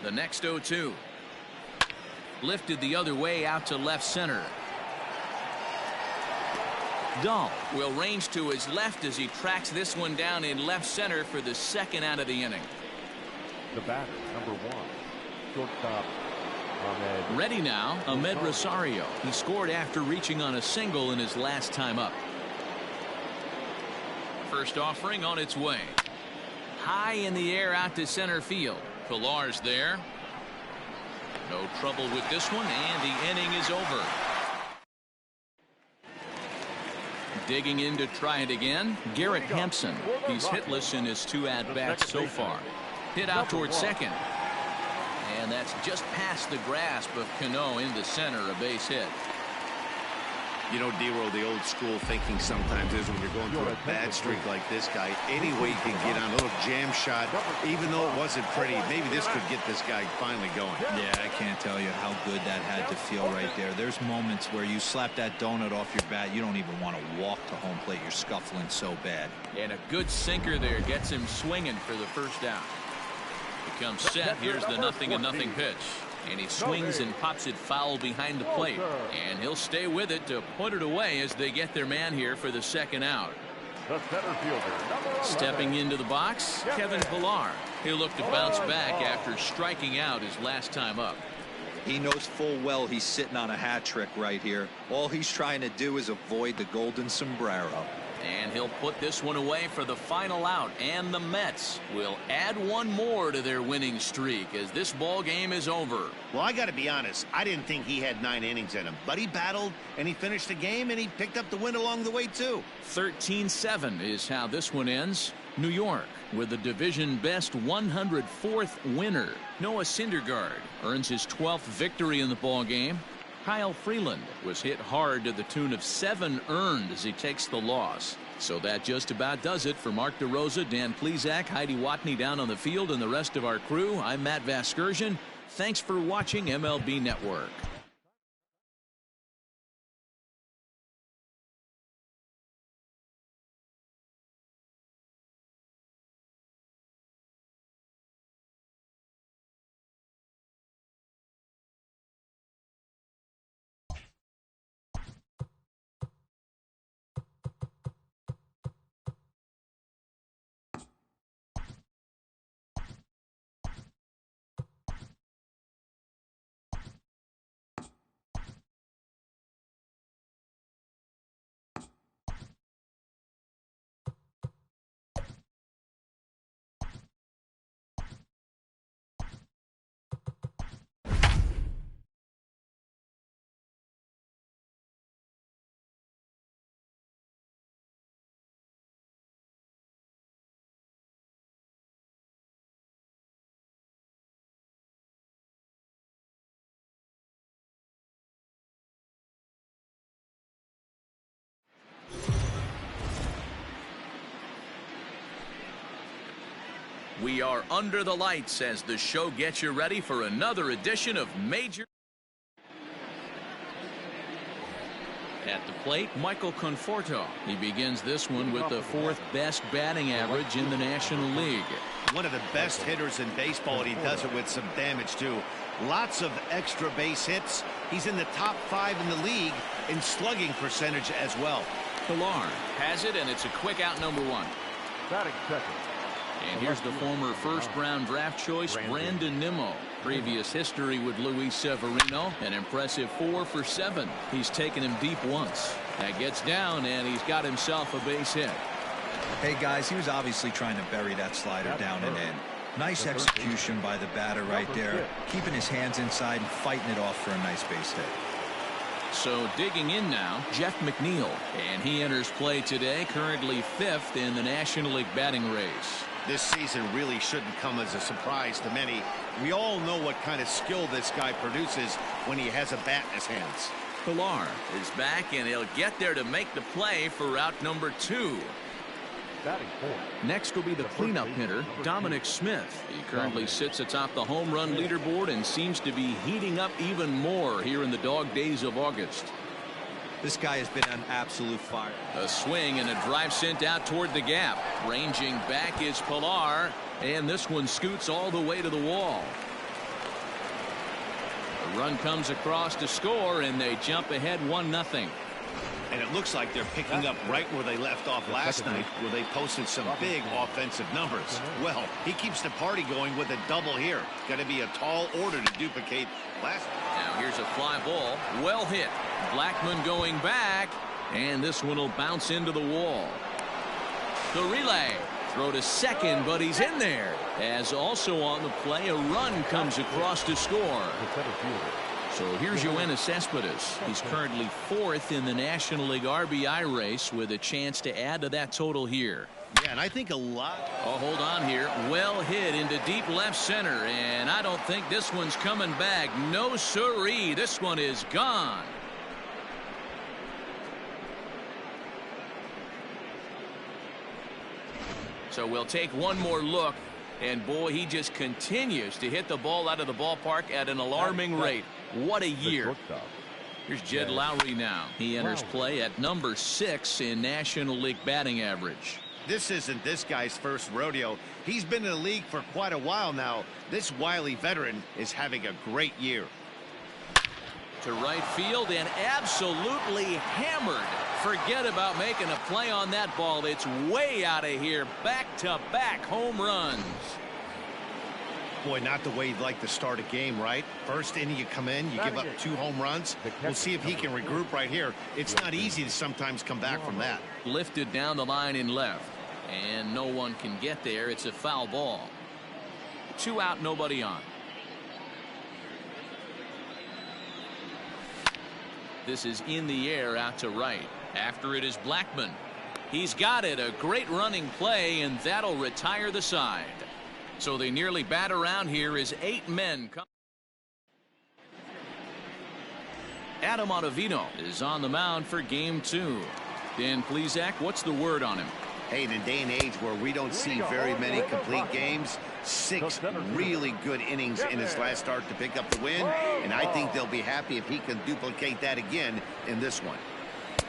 The next 0-2. Lifted the other way out to left center. Dahl will range to his left as he tracks this one down in left center for the second out of the inning. The batter, number 1, shortstop Ready now, Ahmed Rosario. He scored after reaching on a single in his last time up. First offering on its way. High in the air out to center field. Pilar's there. No trouble with this one, and the inning is over. Digging in to try it again, Garrett Hampson. He's hitless in his 2 at-bats so far. Hit out towards second. And that's just past the grasp of Cano in the center, a base hit. You know, D-Roll, the old school thinking sometimes is when you're going through a bad streak like this guy, any way you can get on a little jam shot, even though it wasn't pretty, maybe this could get this guy finally going. Yeah, I can't tell you how good that had to feel right there. There's moments where you slap that donut off your bat, you don't even want to walk to home plate. You're scuffling so bad. And a good sinker there gets him swinging for the first out. Becomes set. Here's the 0-0 pitch. And he swings and pops it foul behind the plate. And he'll stay with it to put it away as they get their man here for the second out. Stepping into the box, Kevin Pilar. He'll look to bounce back after striking out his last time up. He knows full well he's sitting on a hat trick right here. All he's trying to do is avoid the golden sombrero. And he'll put this one away for the final out. And the Mets will add one more to their winning streak as this ball game is over. Well, I got to be honest. I didn't think he had 9 innings in him. But he battled, and he finished the game, and he picked up the win along the way, too. 13-7 is how this one ends. New York with the division best 104th winner. Noah Syndergaard earns his 12th victory in the ball game. Kyle Freeland was hit hard to the tune of 7 earned as he takes the loss. So that just about does it for Mark DeRosa, Dan Plesac, Heidi Watney down on the field, and the rest of our crew. I'm Matt Vasgersian. Thanks for watching MLB Network. We are under the lights as the show gets you ready for another edition of Major. At the plate, Michael Conforto. He begins this one with the 4th best batting average in the National League. One of the best hitters in baseball, and he does it with some damage, too. Lots of extra base hits. He's in the top 5 in the league in slugging percentage as well. Pilar has it, and it's a quick out, number 1. Batting second. And here's the former first-round draft choice, Brandon Nimmo. Previous history with Luis Severino, an impressive 4 for 7. He's taken him deep once. That gets down, and he's got himself a base hit. Hey, guys, he was obviously trying to bury that slider down and in. Nice execution by the batter right there, keeping his hands inside and fighting it off for a nice base hit. So digging in now, Jeff McNeil. And he enters play today, currently 5th in the National League batting race. This season really shouldn't come as a surprise to many. We all know what kind of skill this guy produces when he has a bat in his hands. Pilar is back, and he'll get there to make the play for route number 2. Next will be the cleanup hitter, Dominic Smith. He currently sits atop the home run leaderboard and seems to be heating up even more here in the dog days of August. This guy has been on absolute fire. A swing and a drive sent out toward the gap. Ranging back is Pilar, and this one scoots all the way to the wall. A run comes across to score, and they jump ahead 1-0. And it looks like they're picking up right where they left off last night, where they posted some big offensive numbers. Well, he keeps the party going with a double here. It's going to be a tall order to duplicate last. Now here's a fly ball. Well hit. Blackmon going back. And this one will bounce into the wall. The relay. Throw to second, but he's in there. As also on the play, a run comes across to score. So here's Yoenis Cespedes. He's currently 4th in the National League RBI race with a chance to add to that total here. Yeah, and I think a lot. Oh, hold on here. Well hit into deep left center, and I don't think this one's coming back. No siree. This one is gone. So we'll take one more look, and boy, he just continues to hit the ball out of the ballpark at an alarming rate. What a year. Here's Jed Lowry now. He enters play at number 6 in National League batting average. This isn't this guy's first rodeo. He's been in the league for quite a while now. This wily veteran is having a great year. To right field and absolutely hammered. Forget about making a play on that ball. It's way out of here. Back-to-back home runs. Boy, not the way you'd like to start a game, right? First inning you come in, you give up 2 home runs. We'll see if he can regroup right here. It's not easy to sometimes come back from that. Lifted down the line in left. And no one can get there. It's a foul ball. 2 out, nobody on. This is in the air out to right. After it is Blackmon. He's got it. A great running play, and that'll retire the side. So they nearly bat around here as 8 men come. Adam Ottavino is on the mound for game 2. Dan Plesac, what's the word on him? Hey, in a day and age where we don't see very many complete games, 6 really good innings in his last start to pick up the win, and I think they'll be happy if he can duplicate that again in this one.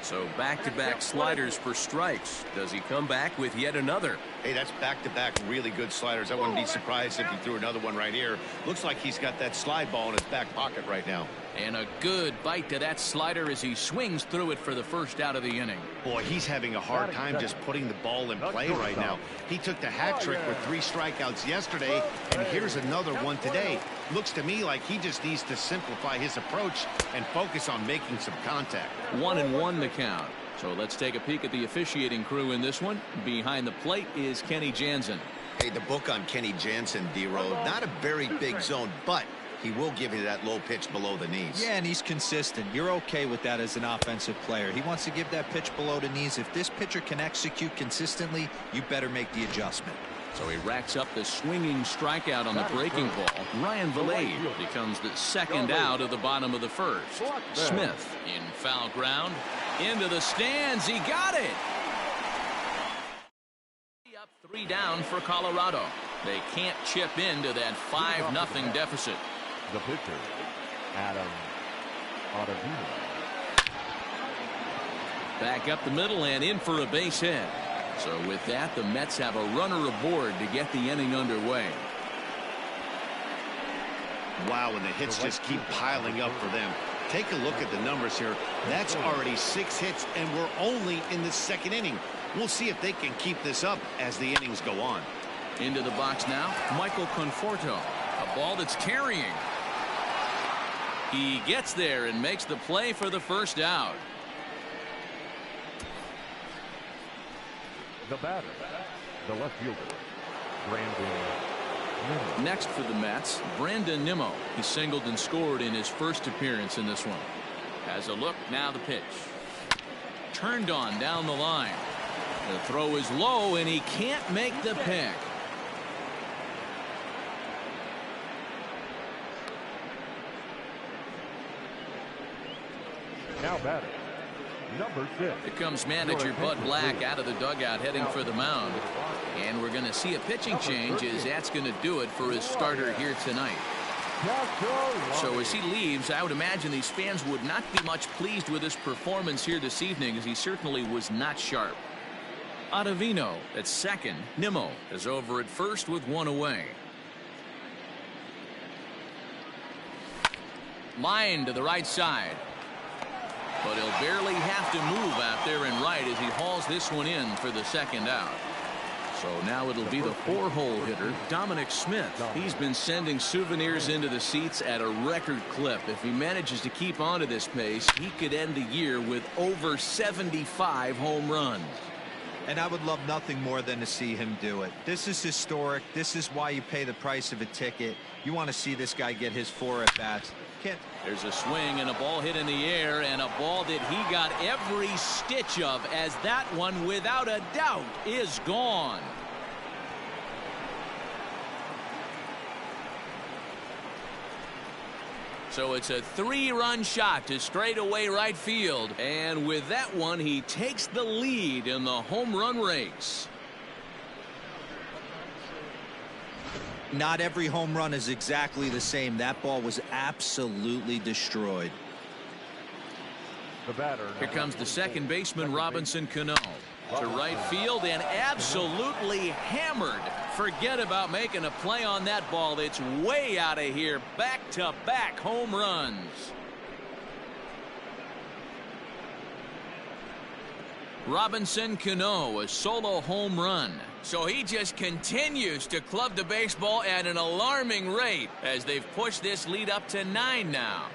So back-to-back sliders for strikes. Does he come back with yet another? Hey, that's back-to-back really good sliders. I wouldn't be surprised if he threw another one right here. Looks like he's got that slide ball in his back pocket right now. And a good bite to that slider as he swings through it for the first out of the inning. Boy, he's having a hard time just putting the ball in play right now. He took the hat trick with 3 strikeouts yesterday, and here's another one today. Looks to me like he just needs to simplify his approach and focus on making some contact. 1-1 the count. So let's take a peek at the officiating crew in this one. Behind the plate is Kenny Jansen. Hey, the book on Kenny Jansen, D-Road. Not a very big zone, but he will give you that low pitch below the knees. Yeah, and he's consistent. You're okay with that as an offensive player. He wants to give that pitch below the knees. If this pitcher can execute consistently, you better make the adjustment. So he racks up the swinging strikeout on the breaking ball. Ryan Vilade becomes the second out of the bottom of the first. Smith in foul ground. Into the stands. He got it. Up 3 down for Colorado. They can't chip into that 5-0 deficit. The pitcher, Adam Ottavino. Back up the middle and in for a base hit. So with that, the Mets have a runner aboard to get the inning underway. Wow, and the hits just keep piling up for them. Take a look at the numbers here. That's already 6 hits, and we're only in the 2nd inning. We'll see if they can keep this up as the innings go on. Into the box now, Michael Conforto. A ball that's carrying. He gets there and makes the play for the first out. The batter, the left fielder, Brandon Nimmo. Next for the Mets, Brandon Nimmo. He singled and scored in his first appearance in this one. Has a look, now the pitch. Turned on down the line. The throw is low, and he can't make the pick. Now batting, number 6. Here comes manager Bud Black out of the dugout heading for the mound. And we're going to see a pitching change as that's going to do it for his starter here tonight. So as he leaves, I would imagine these fans would not be much pleased with his performance here this evening, as he certainly was not sharp. Ottavino at second. Nimmo is over at first with 1 away. Line to the right side. But he'll barely have to move out there in right as he hauls this one in for the second out. So now it'll be the 4-hole hitter, Dominic Smith. He's been sending souvenirs into the seats at a record clip. If he manages to keep on to this pace, he could end the year with over 75 home runs. And I would love nothing more than to see him do it. This is historic. This is why you pay the price of a ticket. You want to see this guy get his 4 at-bats. There's a swing and a ball hit in the air, and a ball that he got every stitch of, as that one, without a doubt, is gone. So it's a 3-run shot to straightaway right field, and with that one he takes the lead in the home run race. Not every home run is exactly the same. That ball was absolutely destroyed. The batter. Here comes the second baseman, Robinson Cano, to right field and absolutely hammered. Forget about making a play on that ball. It's way out of here. Back-to-back home runs. Robinson Cano, a solo home run. So he just continues to club the baseball at an alarming rate as they've pushed this lead up to 9 now.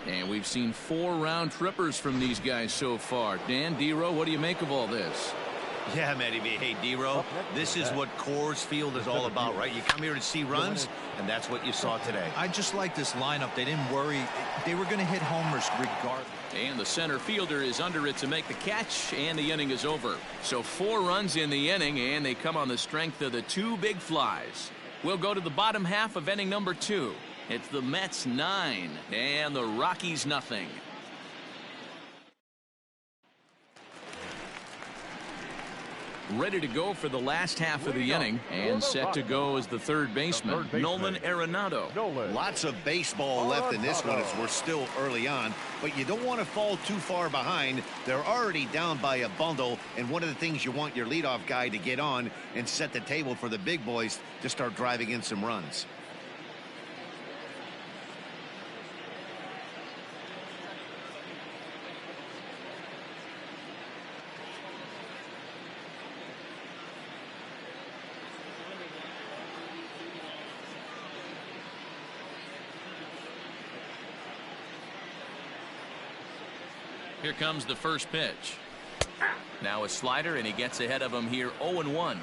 And we've seen 4 round trippers from these guys so far. Dan, D-Row, what do you make of all this? Yeah, Matty V. Hey, D-Row, this is what Coors Field is all about, right? You come here to see runs, and that's what you saw today. I just like this lineup. They didn't worry. They were going to hit homers regardless. And the center fielder is under it to make the catch, and the inning is over. So 4 runs in the inning, and they come on the strength of the 2 big flies. We'll go to the bottom half of inning number 2. It's the Mets 9 and the Rockies nothing. Ready to go for the last half of the inning, and set to go as the third baseman, Nolan Arenado. Lots of baseball left in this one as we're still early on, but you don't want to fall too far behind. They're already down by a bundle, and one of the things you want your leadoff guy to get on and set the table for the big boys to start driving in some runs. Here comes the first pitch. Now a slider, and he gets ahead of him here 0-1.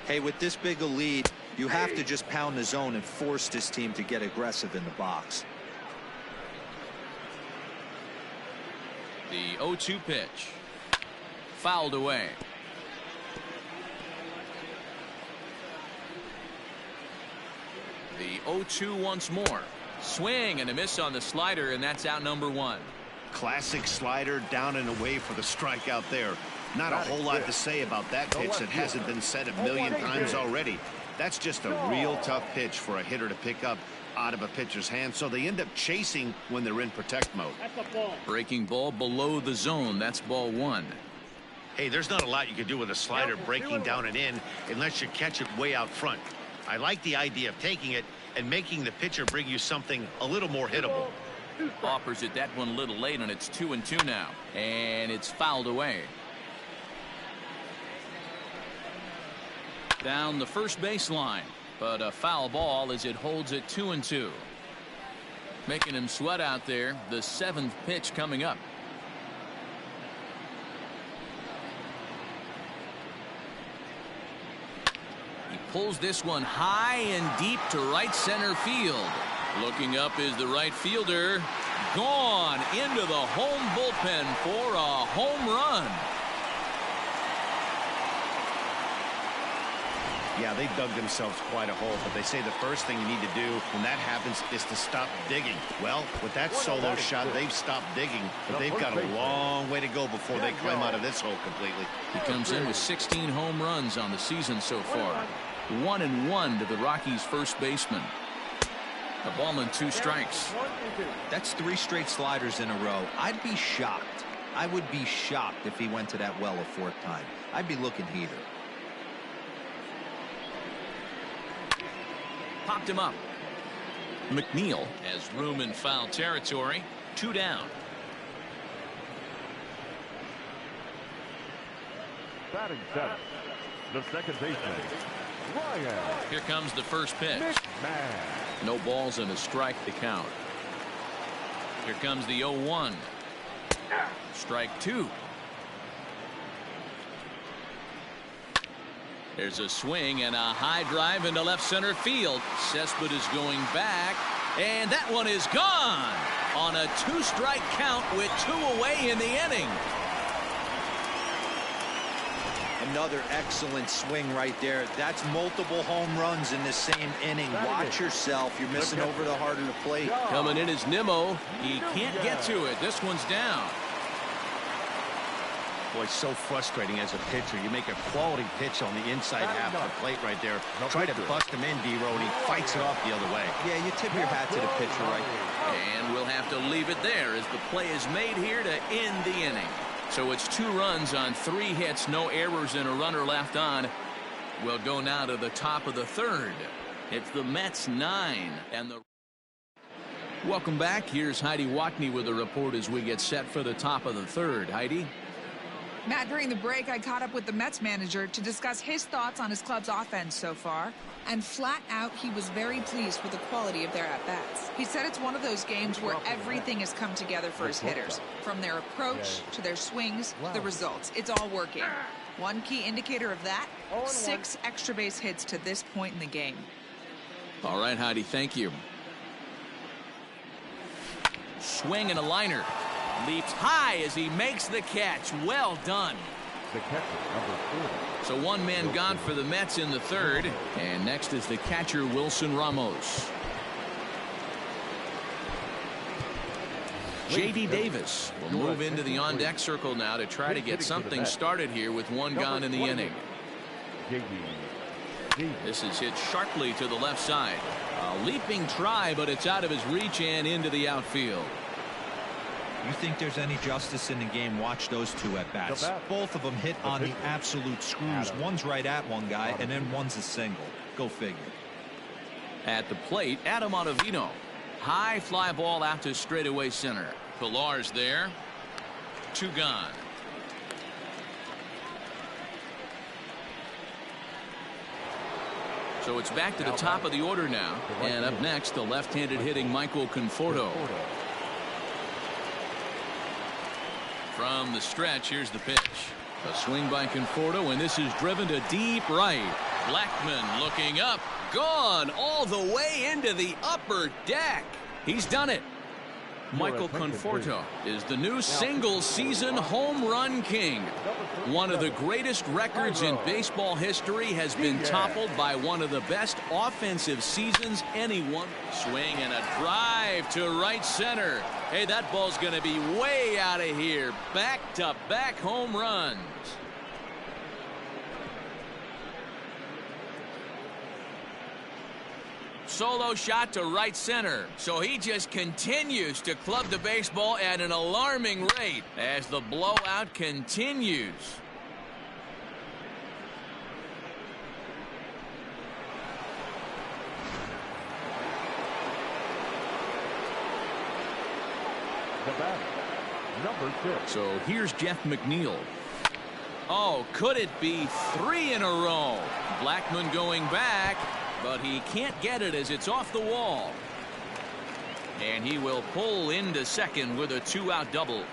Hey, with this big a lead, you have to just pound the zone and force this team to get aggressive in the box. The 0-2 pitch. Fouled away. The 0-2 once more. Swing and a miss on the slider, and that's out number 1. Classic slider down and away for the strikeout there. Not a whole lot to say about that pitch that hasn't been said a million times already. That's just a real tough pitch for a hitter to pick up out of a pitcher's hand, so they end up chasing when they're in protect mode. Breaking ball below the zone. That's ball 1. Hey, there's not a lot you can do with a slider breaking down and in unless you catch it way out front. I like the idea of taking it and making the pitcher bring you something a little more hittable. Offers it that one a little late, and it's 2-2 now, and it's fouled away. Down the first baseline, but a foul ball as it holds it 2-2. Making him sweat out there. The 7th pitch coming up. He pulls this one high and deep to right center field. Looking up is the right fielder. Gone into the home bullpen for a home run. Yeah, they dug themselves quite a hole, but they say the first thing you need to do when that happens is to stop digging. Well, with that solo shot, they've stopped digging, but they've got a long way to go before they climb out of this hole completely. He comes in with 16 home runs on the season so far. 1-1 to the Rockies' first baseman. The ball and 2 strikes. That's 3 straight sliders in a row. I'd be shocked. I would be shocked if he went to that well a 4th time. I'd be looking heater. popped him up. McNeil has room in foul territory. 2 down. Batting seventh, the second baseman, Ryan. Here comes the first pitch. McMahon. No balls and a strike to count. Here comes the 0-1. Strike 2. There's a swing and a high drive into left center field. Cespedes going back, and that one is gone on a 2-strike count with 2 away in the inning. Another excellent swing right there. That's multiple home runs in the same inning. Watch yourself. You're missing over the heart of the plate. Coming in is Nimmo. He can't get to it. This one's down. Boy, so frustrating as a pitcher. You make a quality pitch on the inside half of the plate right there. Try to bust him in, D-Row, and he fights it off the other way. Yeah, you tip your hat to the pitcher right there. And we'll have to leave it there as the play is made here to end the inning. So it's 2 runs on 3 hits, no errors, and a runner left on. We'll go now to the top of the 3rd. It's the Mets 9 and the. Welcome back. Here's Heidi Watney with a report as we get set for the top of the 3rd. Heidi. Matt, during the break, I caught up with the Mets manager to discuss his thoughts on his club's offense so far. And flat out, he was very pleased with the quality of their at-bats. He said it's one of those games where everything has come together for his hitters. From their approach to their swings, the results. It's all working. One key indicator of that, 6 extra base hits to this point in the game. All right, Heidi, thank you. Swing and a liner. Leaps high as he makes the catch. Well done. The catcher, number 4. So 1 man gone for the Mets in the 3rd. And next is the catcher, Wilson Ramos. J.D. Davis will move into the on-deck circle now to try to get something started here with 1 gone in the inning. This is hit sharply to the left side. A leaping try, but it's out of his reach and into the outfield. You think there's any justice in the game? Watch those 2 at bats. Both of them hit on the absolute screws. One's right at one guy, and then one's a single. Go figure. At the plate, Adam Ottavino. High fly ball out to straightaway center. Pilar's there. 2 gone. So it's back to the top of the order now. And up next, the left-handed hitting Michael Conforto. From the stretch, here's the pitch. A swing by Conforto, and this is driven to deep right. Blackmon looking up. Gone all the way into the upper deck. He's done it. Michael Conforto is the new single-season home run king. One of the greatest records in baseball history has been toppled by one of the best offensive seasons anyone. Swing and a drive to right center. Hey, that ball's going to be way out of here. Back-to-back home runs. Solo shot to right center. So he just continues to club the baseball at an alarming rate as the blowout continues. The batter, number 6. So here's Jeff McNeil. Oh, could it be 3 in a row? Blackmon going back. But he can't get it as it's off the wall. And he will pull into second with a 2-out double.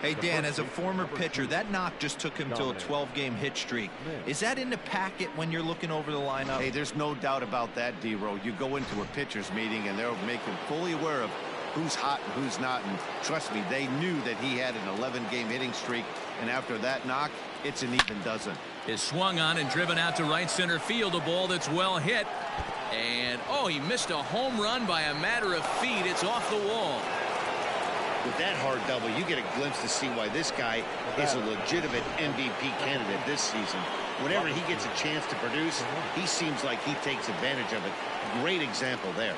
Hey, Dan, as a former pitcher, that knock just took him to a 12-game hit streak. Is that in the packet when you're looking over the lineup? Hey, there's no doubt about that, D-Row. You go into a pitcher's meeting, and they'll make him fully aware of who's hot and who's not. And trust me, they knew that he had an 11-game hitting streak. And after that knock, it's an even dozen. Is swung on and driven out to right center field. A ball that's well hit. And, oh, he missed a home run by a matter of feet. It's off the wall. With that hard double, you get a glimpse to see why this guy is a legitimate MVP candidate this season. Whenever he gets a chance to produce, he seems like he takes advantage of it. Great example there.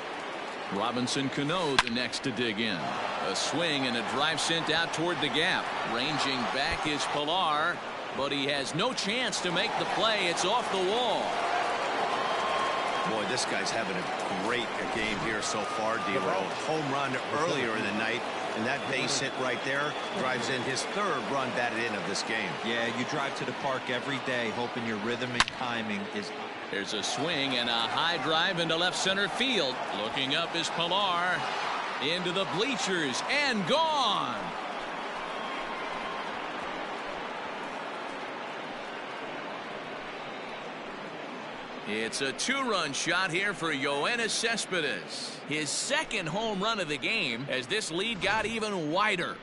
Robinson Cano the next to dig in. A swing and a drive sent out toward the gap. Ranging back is Pilar, but he has no chance to make the play. It's off the wall. Boy, this guy's having a great game here so far, D-Row. Home run earlier in the night, and that base hit right there drives in his third run batted in of this game. Yeah, you drive to the park every day hoping your rhythm and timing is... There's a swing and a high drive into left center field. Looking up is Pilar. Into the bleachers and gone. It's a two-run shot here for Yoenis Cespedes. His second home run of the game as this lead got even wider.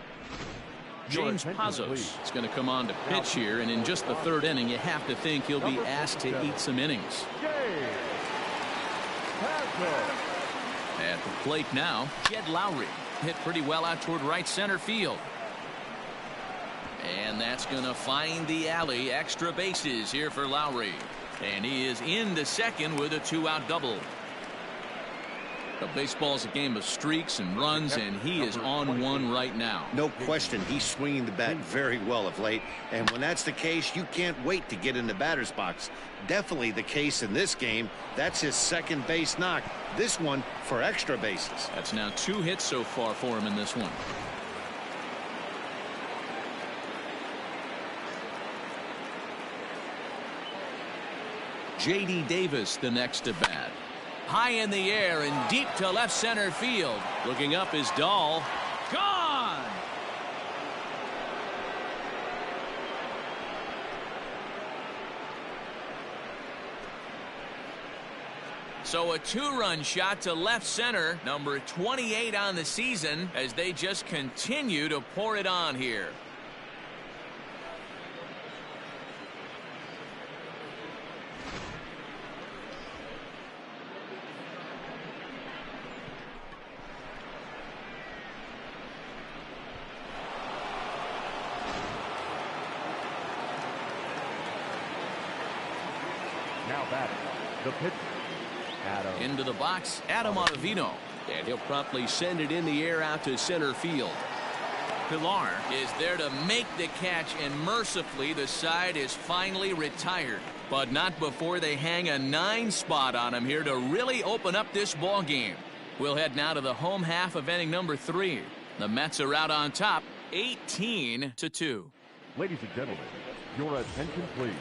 James Pazos is going to come on to pitch here, and in just the third inning, you have to think he'll be asked to eat some innings. At the plate now, Jed Lowry hit pretty well out toward right center field. And that's going to find the alley. Extra bases here for Lowry. And he is into second with a two-out double. But baseball's a game of streaks and runs, and he is on one right now. No question, he's swinging the bat very well of late. And when that's the case, you can't wait to get in the batter's box. Definitely the case in this game. That's his second base knock. This one for extra bases. That's now 2 hits so far for him in this one. J.D. Davis the next to bat. High in the air and deep to left center field. Looking up is Dahl. Gone! So a two-run shot to left center, number 28 on the season, as they just continue to pour it on here. Now batting, the pitcher, Adam. Into the box, Adam Ottavino. And he'll promptly send it in the air out to center field. Pilar is there to make the catch, and mercifully the side is finally retired. But not before they hang a 9 spot on him here to really open up this ball game. We'll head now to the home half of inning number 3. The Mets are out on top, 18-2. Ladies and gentlemen, your attention please.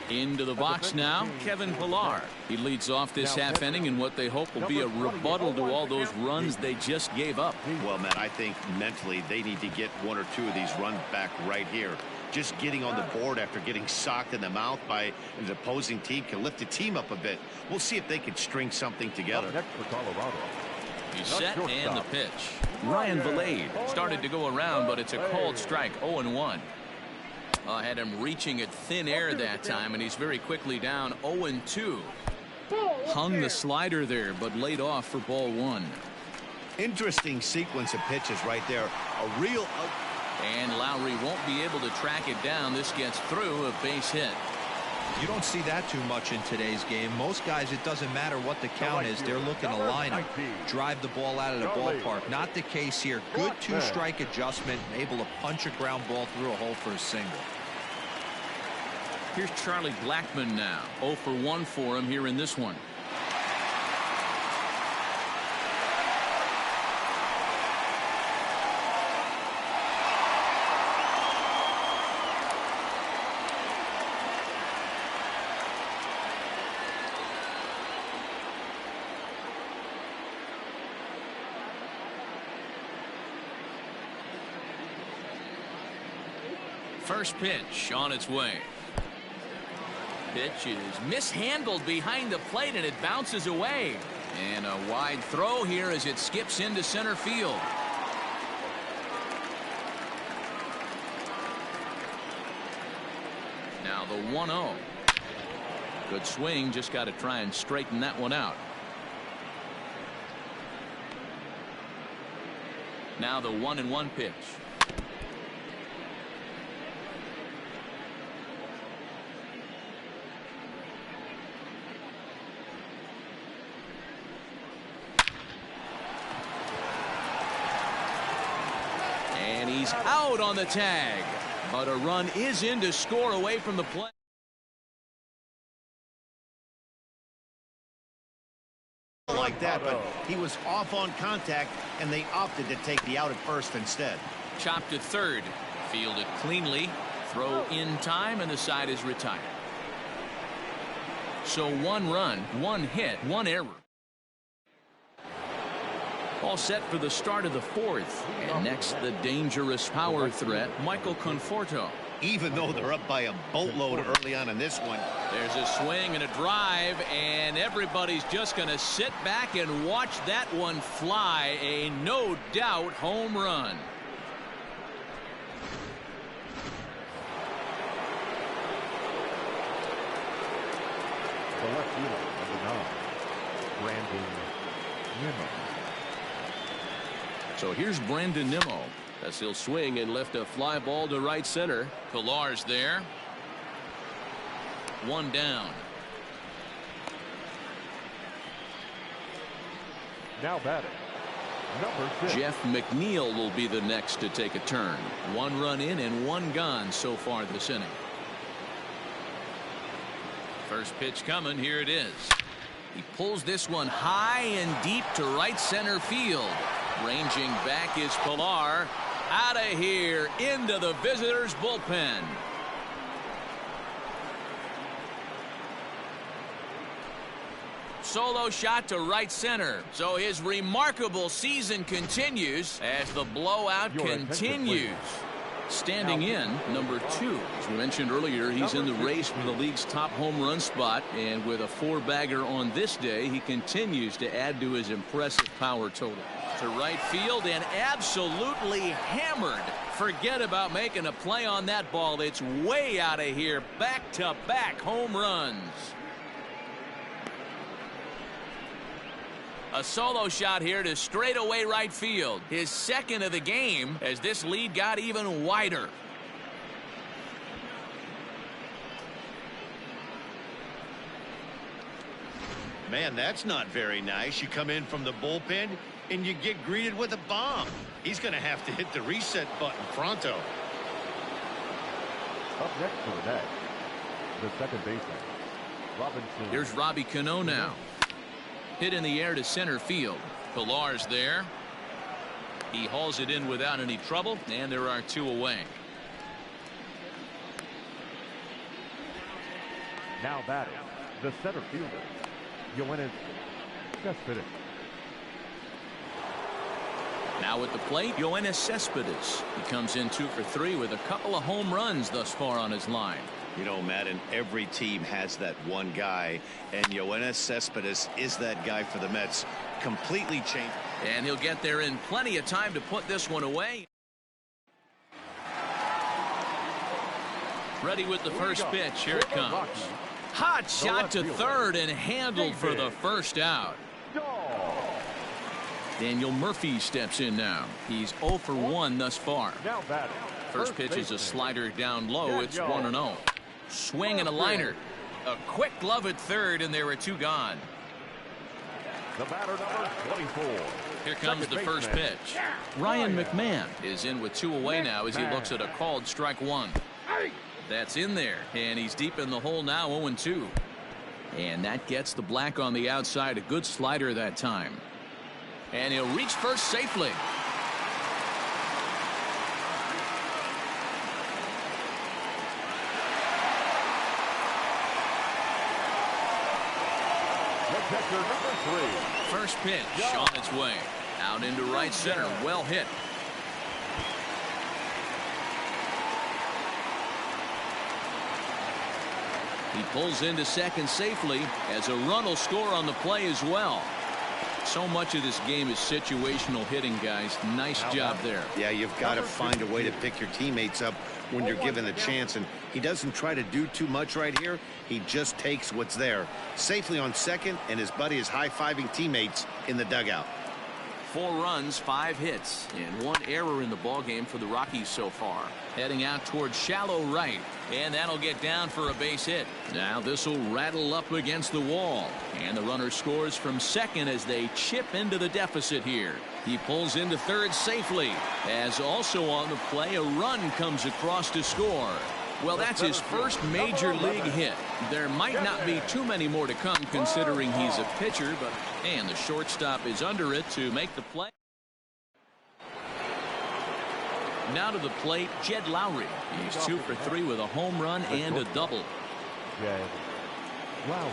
Into the box now, Kevin Pilar. He leads off this half inning in what they hope will be a rebuttal to all those runs they just gave up. Well, man, I think mentally they need to get 1 or 2 of these runs back right here. Just getting on the board after getting socked in the mouth by an opposing team can lift the team up a bit. We'll see if they can string something together. Next for Colorado. He's set and the pitch. Ryan Valade started to go around, but it's a called strike, 0-1. Had him reaching at thin air that time, and he's very quickly down 0-2. Hung the slider there, but laid off for ball 1. Interesting sequence of pitches right there. A real... And Lowry won't be able to track it down. This gets through, a base hit. You don't see that too much in today's game. Most guys, it doesn't matter what the count is. They're looking to line up, drive the ball out of the ballpark. Not the case here. Good 2-strike adjustment, able to punch a ground ball through a hole for a single. Here's Charlie Blackmon now. 0 for 1 for him here in this one. First pitch on its way. Pitch is mishandled behind the plate, and it bounces away. And a wide throw here as it skips into center field. Now the 1-0. Good swing, just got to try and straighten that one out. Now the 1-1 pitch. He's out on the tag, but a run is in to score away from the play. like that, but he was off on contact, and they opted to take the out at first instead. Chopped to third. Fielded cleanly. Throw in time, and the side is retired. So 1 run, 1 hit, 1 error. All set for the start of the 4th. And next, the dangerous power threat, Michael Conforto. Even though they're up by a boatload early on in this one. There's a swing and a drive, and everybody's just going to sit back and watch that one fly. A no doubt home run. The left fielder, number 9, Brandon Nimmo. So here's Brandon Nimmo as he'll swing and lift a fly ball to right center. Pilar's there. 1 down. Now batting, number 6. Jeff McNeil will be the next to take a turn. 1 run in and 1 gone so far this inning. First pitch coming. Here it is. He pulls this one high and deep to right center field. Ranging back is Pilar. Out of here into the visitors' bullpen. Solo shot to right center. So his remarkable season continues as the blowout continues. Standing in, number 2. As we mentioned earlier, he's in the race for the league's top home run spot. And with a 4-bagger on this day, he continues to add to his impressive power total. To right field and absolutely hammered. Forget about making a play on that ball. It's way out of here. Back-to-back home runs. A solo shot here to straightaway right field. His 2nd of the game as this lead got even wider. Man, that's not very nice. You come in from the bullpen and you get greeted with a bomb. He's going to have to hit the reset button pronto. Up next for the day, the second baseman, Robinson. Here's Robbie Cano now. Hit in the air to center field. Pilar's there. He hauls it in without any trouble, and there are 2 away. Now batting, the center fielder, Yoenis Cespedes. Now at the plate, Yoenis Cespedes. He comes in 2 for 3 with a couple of home runs thus far on his line. You know, Madden, every team has that one guy, and Yoenis Cespedes is that guy for the Mets. Completely changed. And he'll get there in plenty of time to put this one away. Ready with the first pitch. Here it comes. Hot shot to third and handled for the first out. Daniel Murphy steps in now. He's 0 for 1 thus far. Now batting, First pitch is a slider down low. It's 1-0. Swing and a liner. A quick glove at third, and there are 2 gone. the batter number 24. Here comes the first pitch. Ryan McMahon is in with 2 away now as he looks at a called strike 1. That's in there, and he's deep in the hole now, 0-2. And that gets the black on the outside. A good slider that time. And he'll reach first safely. Catcher number 3. First pitch on its way. Out into right center. Well hit. He pulls into second safely as a run will score on the play as well. So much of this game is situational hitting, guys. Nice job there. Yeah, you've got to find a way to pick your teammates up when you're given the chance, and he doesn't try to do too much right here. He just takes what's there. Safely on second, and his buddy is high-fiving teammates in the dugout. 4 runs, 5 hits, and 1 error in the ballgame for the Rockies so far. Heading out towards shallow right, and that'll get down for a base hit. Now this will rattle up against the wall, and the runner scores from second as they chip into the deficit here. He pulls into third safely, as also on the play a run comes across to score. Well, that's his first major league hit. There might not be too many more to come considering he's a pitcher, but and the shortstop is under it to make the play. Now to the plate, Jed Lowry. He's 2 for 3 with a home run and a double. Jed Lowry.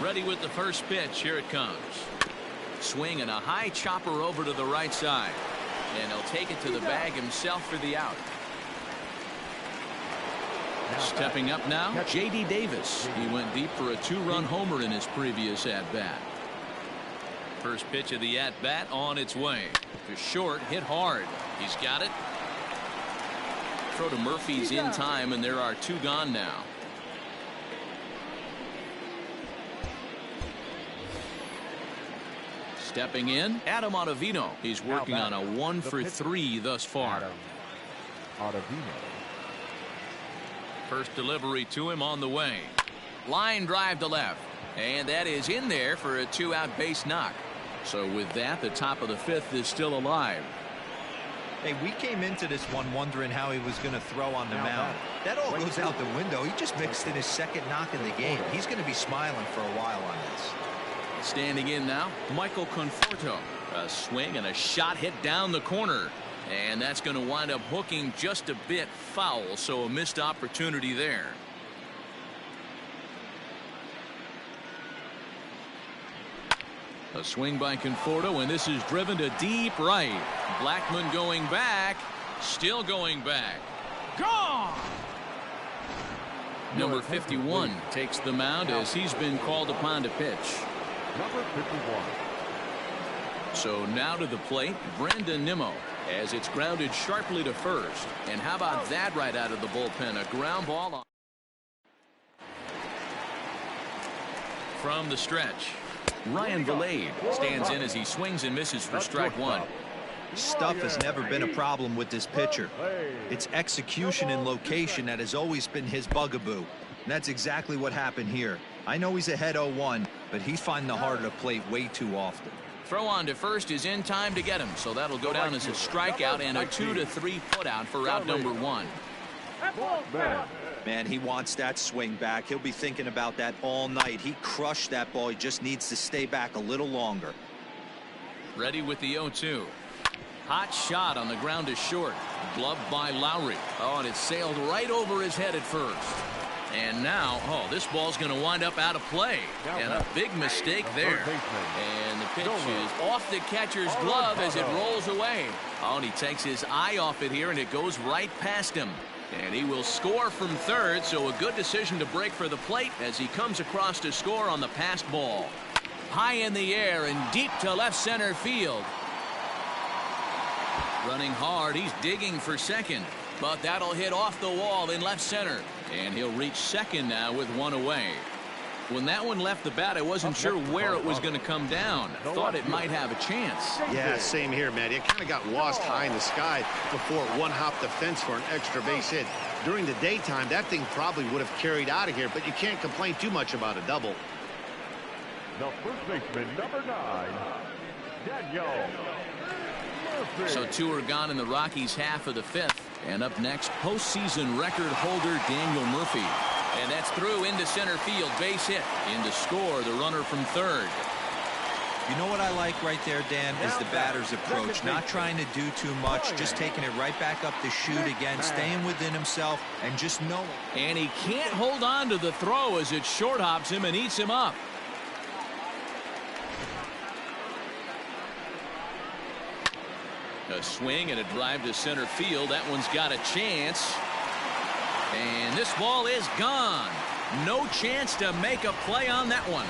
Ready with the first pitch. Here it comes. Swing and a high chopper over to the right side. And he'll take it to the bag himself for the out. Stepping up now, J.D. Davis. He went deep for a 2-run homer in his previous at-bat. First pitch of the at-bat on its way. To short, hit hard. He's got it. Throw to Murphy's in time, and there are 2 gone now. Stepping in, Adam Ottavino. He's working on a 1 for 3 thus far. Ottavino. First delivery to him on the way. Line drive to left. And that is in there for a 2-out base knock. So with that, the top of the 5th is still alive. Hey, we came into this one wondering how he was going to throw on the mound. That all goes out the window. He just mixed in his 2nd knock in the game. He's going to be smiling for a while on this. Standing in now, Michael Conforto. A swing and a shot hit down the corner. And that's going to wind up hooking just a bit foul, so a missed opportunity there. A swing by Conforto, and this is driven to deep right. Blackmon going back, still going back. Gone! Number 51 takes the mound as he's been called upon to pitch. Number 51. So now to the plate, Brandon Nimmo, as it's grounded sharply to first. And how about that right out of the bullpen? A ground ball on. From the stretch, Ryan Vilade stands in as he swings and misses for strike 1. Stuff has never been a problem with this pitcher. It's execution and location that has always been his bugaboo. And that's exactly what happened here. I know he's ahead 0-1, but he's finding the heart of the plate way too often. Throw on to first is in time to get him, so that'll go down as a strikeout and a 2-3 putout for out number 1. Man, he wants that swing back. He'll be thinking about that all night. He crushed that ball. He just needs to stay back a little longer. Ready with the 0-2. Hot shot on the ground is short. Gloved by Lowry. Oh, and it sailed right over his head at first. And now, this ball's going to wind up out of play. And a big mistake there. And the pitch is off the catcher's glove as it rolls away. Oh, and he takes his eye off it here, and it goes right past him. And he will score from third, so a good decision to break for the plate as he comes across to score on the passed ball. High in the air and deep to left center field. Running hard, he's digging for second. But that'll hit off the wall in left center. And he'll reach second now with 1 away. When that one left the bat, I wasn't sure where it was going to come down. Thought it might have a chance. Yeah, same here, Matt. It kind of got lost high in the sky before it one-hopped the fence for an extra base hit. During the daytime, that thing probably would have carried out of here, but you can't complain too much about a double. The first baseman, number 9, Daniel Murphy. So 2 are gone in the Rockies' half of the 5th. And up next, postseason record holder Daniel Murphy. And that's through into center field. Base hit. In to score the runner from third. You know what I like right there, Dan, is the batter's approach. Not trying to do too much, just taking it right back up to shoot again, staying within himself, and just knowing. And he can't hold on to the throw as it short hops him and eats him up. A swing and a drive to center field. That one's got a chance. And this ball is gone. No chance to make a play on that one.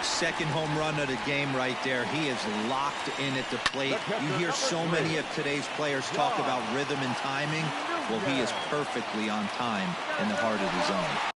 Second home run of the game right there. He is locked in at the plate. You hear so many of today's players talk about rhythm and timing. Well, he is perfectly on time in the heart of the zone.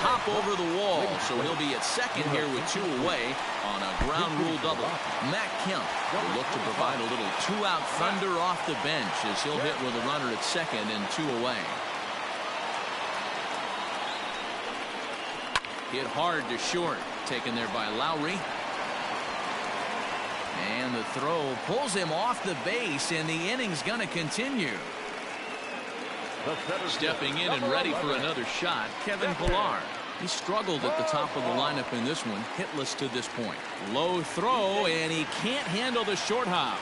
hop over the wall, so he'll be at second here with 2 away on a ground rule double. Matt Kemp will look to provide a little 2-out thunder off the bench as he'll hit with a runner at second and 2 away. Hit hard to short, taken there by Lowry. And the throw pulls him off the base, and the inning's going to continue. Stepping in and ready for another shot, Kevin Pillar. He struggled at the top of the lineup in this one, hitless to this point. Low throw, and he can't handle the short hop.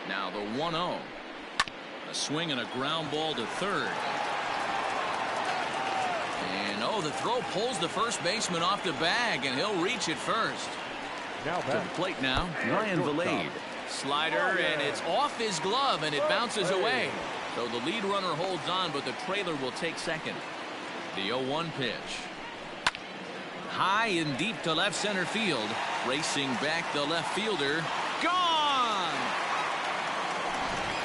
Now the 1-0. A swing and a ground ball to third. And the throw pulls the first baseman off the bag, and he'll reach it first. To the plate now, Ryan Vilade. Slider, and it's off his glove, and it bounces away. So the lead runner holds on, but the trailer will take second. The 0-1 pitch. High and deep to left center field. Racing back the left fielder. Gone!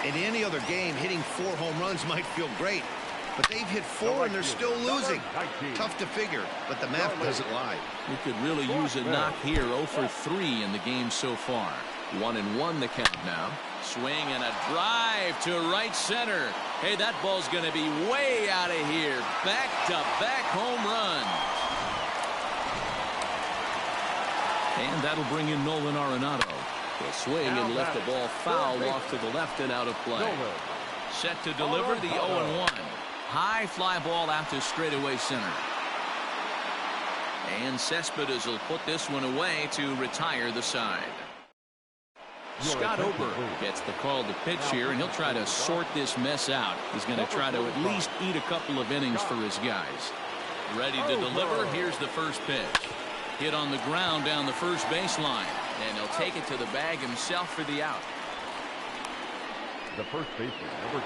In any other game, hitting 4 home runs might feel great. But they've hit 4 and they're still losing. Tough to figure, but the math doesn't lie. We could really use a knock here. 0 for 3 in the game so far. 1-1 the count now. Swing and a drive to right center. Hey, that ball's going to be way out of here. Back-to-back home run. And that'll bring in Nolan Arenado. He'll swing and lift the ball foul off to the left and out of play. Set to deliver the 0-1. High fly ball out to straightaway center. And Cespedes will put this one away to retire the side. Scott Ober gets the call to pitch here, and he'll try to sort this mess out. He's going to try to at least eat a couple of innings for his guys. Ready to deliver. Here's the first pitch. Hit on the ground down the first baseline, and he'll take it to the bag himself for the out. The first baseman, number 2.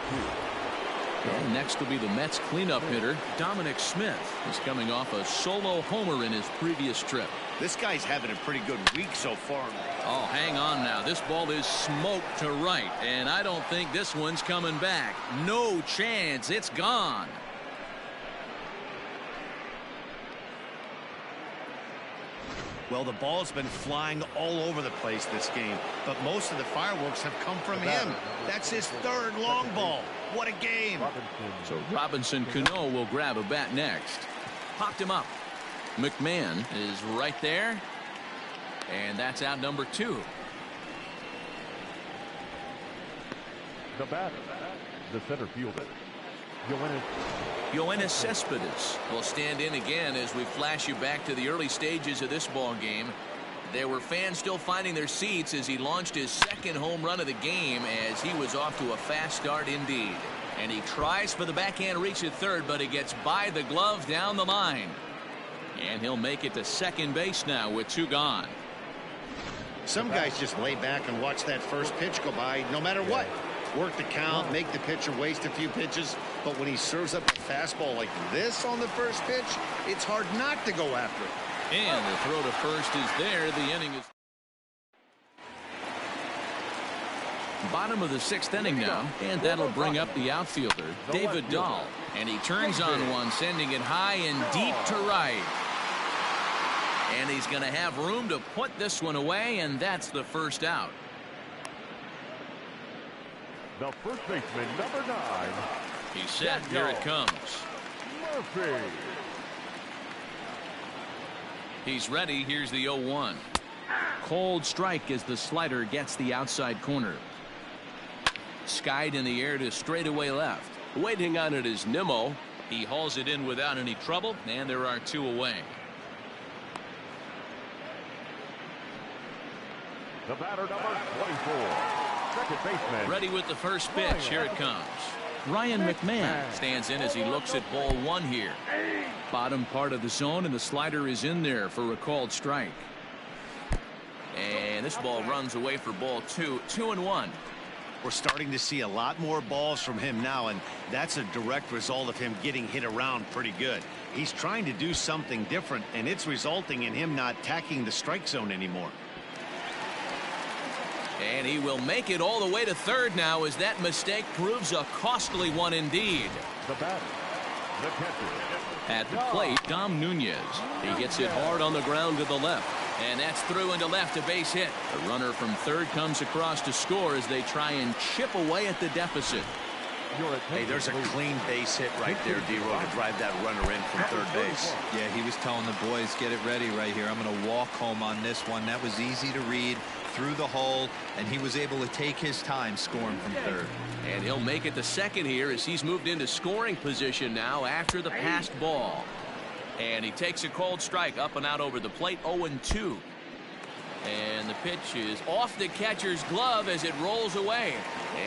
And next will be the Mets cleanup hitter, Dominic Smith. He's coming off a solo homer in his previous trip. This guy's having a pretty good week so far. Oh, hang on now. This ball is smoked to right, and I don't think this one's coming back. No chance. It's gone. Well, the ball's been flying all over the place this game, but most of the fireworks have come from him. That's his 3rd long ball. What a game. So Robinson Cano will grab a bat next. Popped him up. McMahon is right there. And that's out number 2. The batter, the center fielder, Yoenis Cespedes will stand in again as we flash you back to the early stages of this ball game. There were fans still finding their seats as he launched his 2nd home run of the game, as he was off to a fast start indeed. And he tries for the backhand reach at third, but he gets by the glove down the line. And he'll make it to second base now with 2 gone. Some guys just lay back and watch that first pitch go by no matter what. Work the count, make the pitcher waste a few pitches, but when he serves up a fastball like this on the first pitch, it's hard not to go after it. And the throw to first is there. The inning is bottom of the 6th inning now, and that'll bring up the outfielder, David Dahl. And he turns on one, sending it high and deep to right. And he's going to have room to put this one away, and that's the first out. the first baseman, number 9. He's set. Here it comes. Murphy. He's ready. Here's the 0-1. Cold strike as the slider gets the outside corner. Skied in the air to straightaway left. Waiting on it is Nimmo. He hauls it in without any trouble, and there are 2 away. The batter, number 24. Second baseman. Ready with the first pitch. Here it comes. Ryan McMahon stands in as he looks at ball 1 here. Bottom part of the zone, and the slider is in there for a called strike. And this ball runs away for ball 2. 2-1. We're starting to see a lot more balls from him now, and that's a direct result of him getting hit around pretty good. He's trying to do something different, and it's resulting in him not attacking the strike zone anymore. And he will make it all the way to third now, as that mistake proves a costly one indeed. The batter, the catcher. At the plate, Dom Nunez. He hits it hard on the ground to the left. And that's through into left, a base hit. The runner from third comes across to score as they try and chip away at the deficit. Hey, there's a clean base hit right there, D-Row, to drive that runner in from third base. Yeah, he was telling the boys, get it ready right here. I'm going to walk home on this one. That was easy to read through the hole, and he was able to take his time scoring from third. And he'll make it to second here as he's moved into scoring position now after the passed ball. And he takes a cold strike up and out over the plate, 0-2. And the pitch is off the catcher's glove as it rolls away.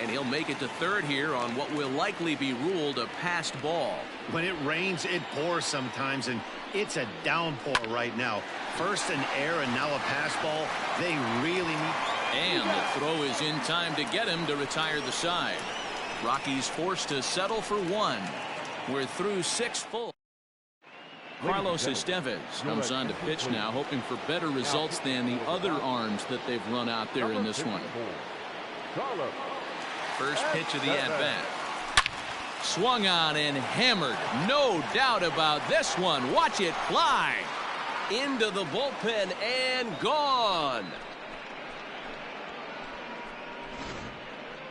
And he'll make it to third here on what will likely be ruled a passed ball. When it rains, it pours sometimes, and it's a downpour right now. First an error and now a pass ball. They really need. And the throw is in time to get him to retire the side. Rockies forced to settle for one. We're through 6 full. Carlos Estevez comes on to pitch now, hoping for better results than the other arms that they've run out there in this one. First pitch of the at-bat. Swung on and hammered. No doubt about this one. Watch it fly into the bullpen and gone.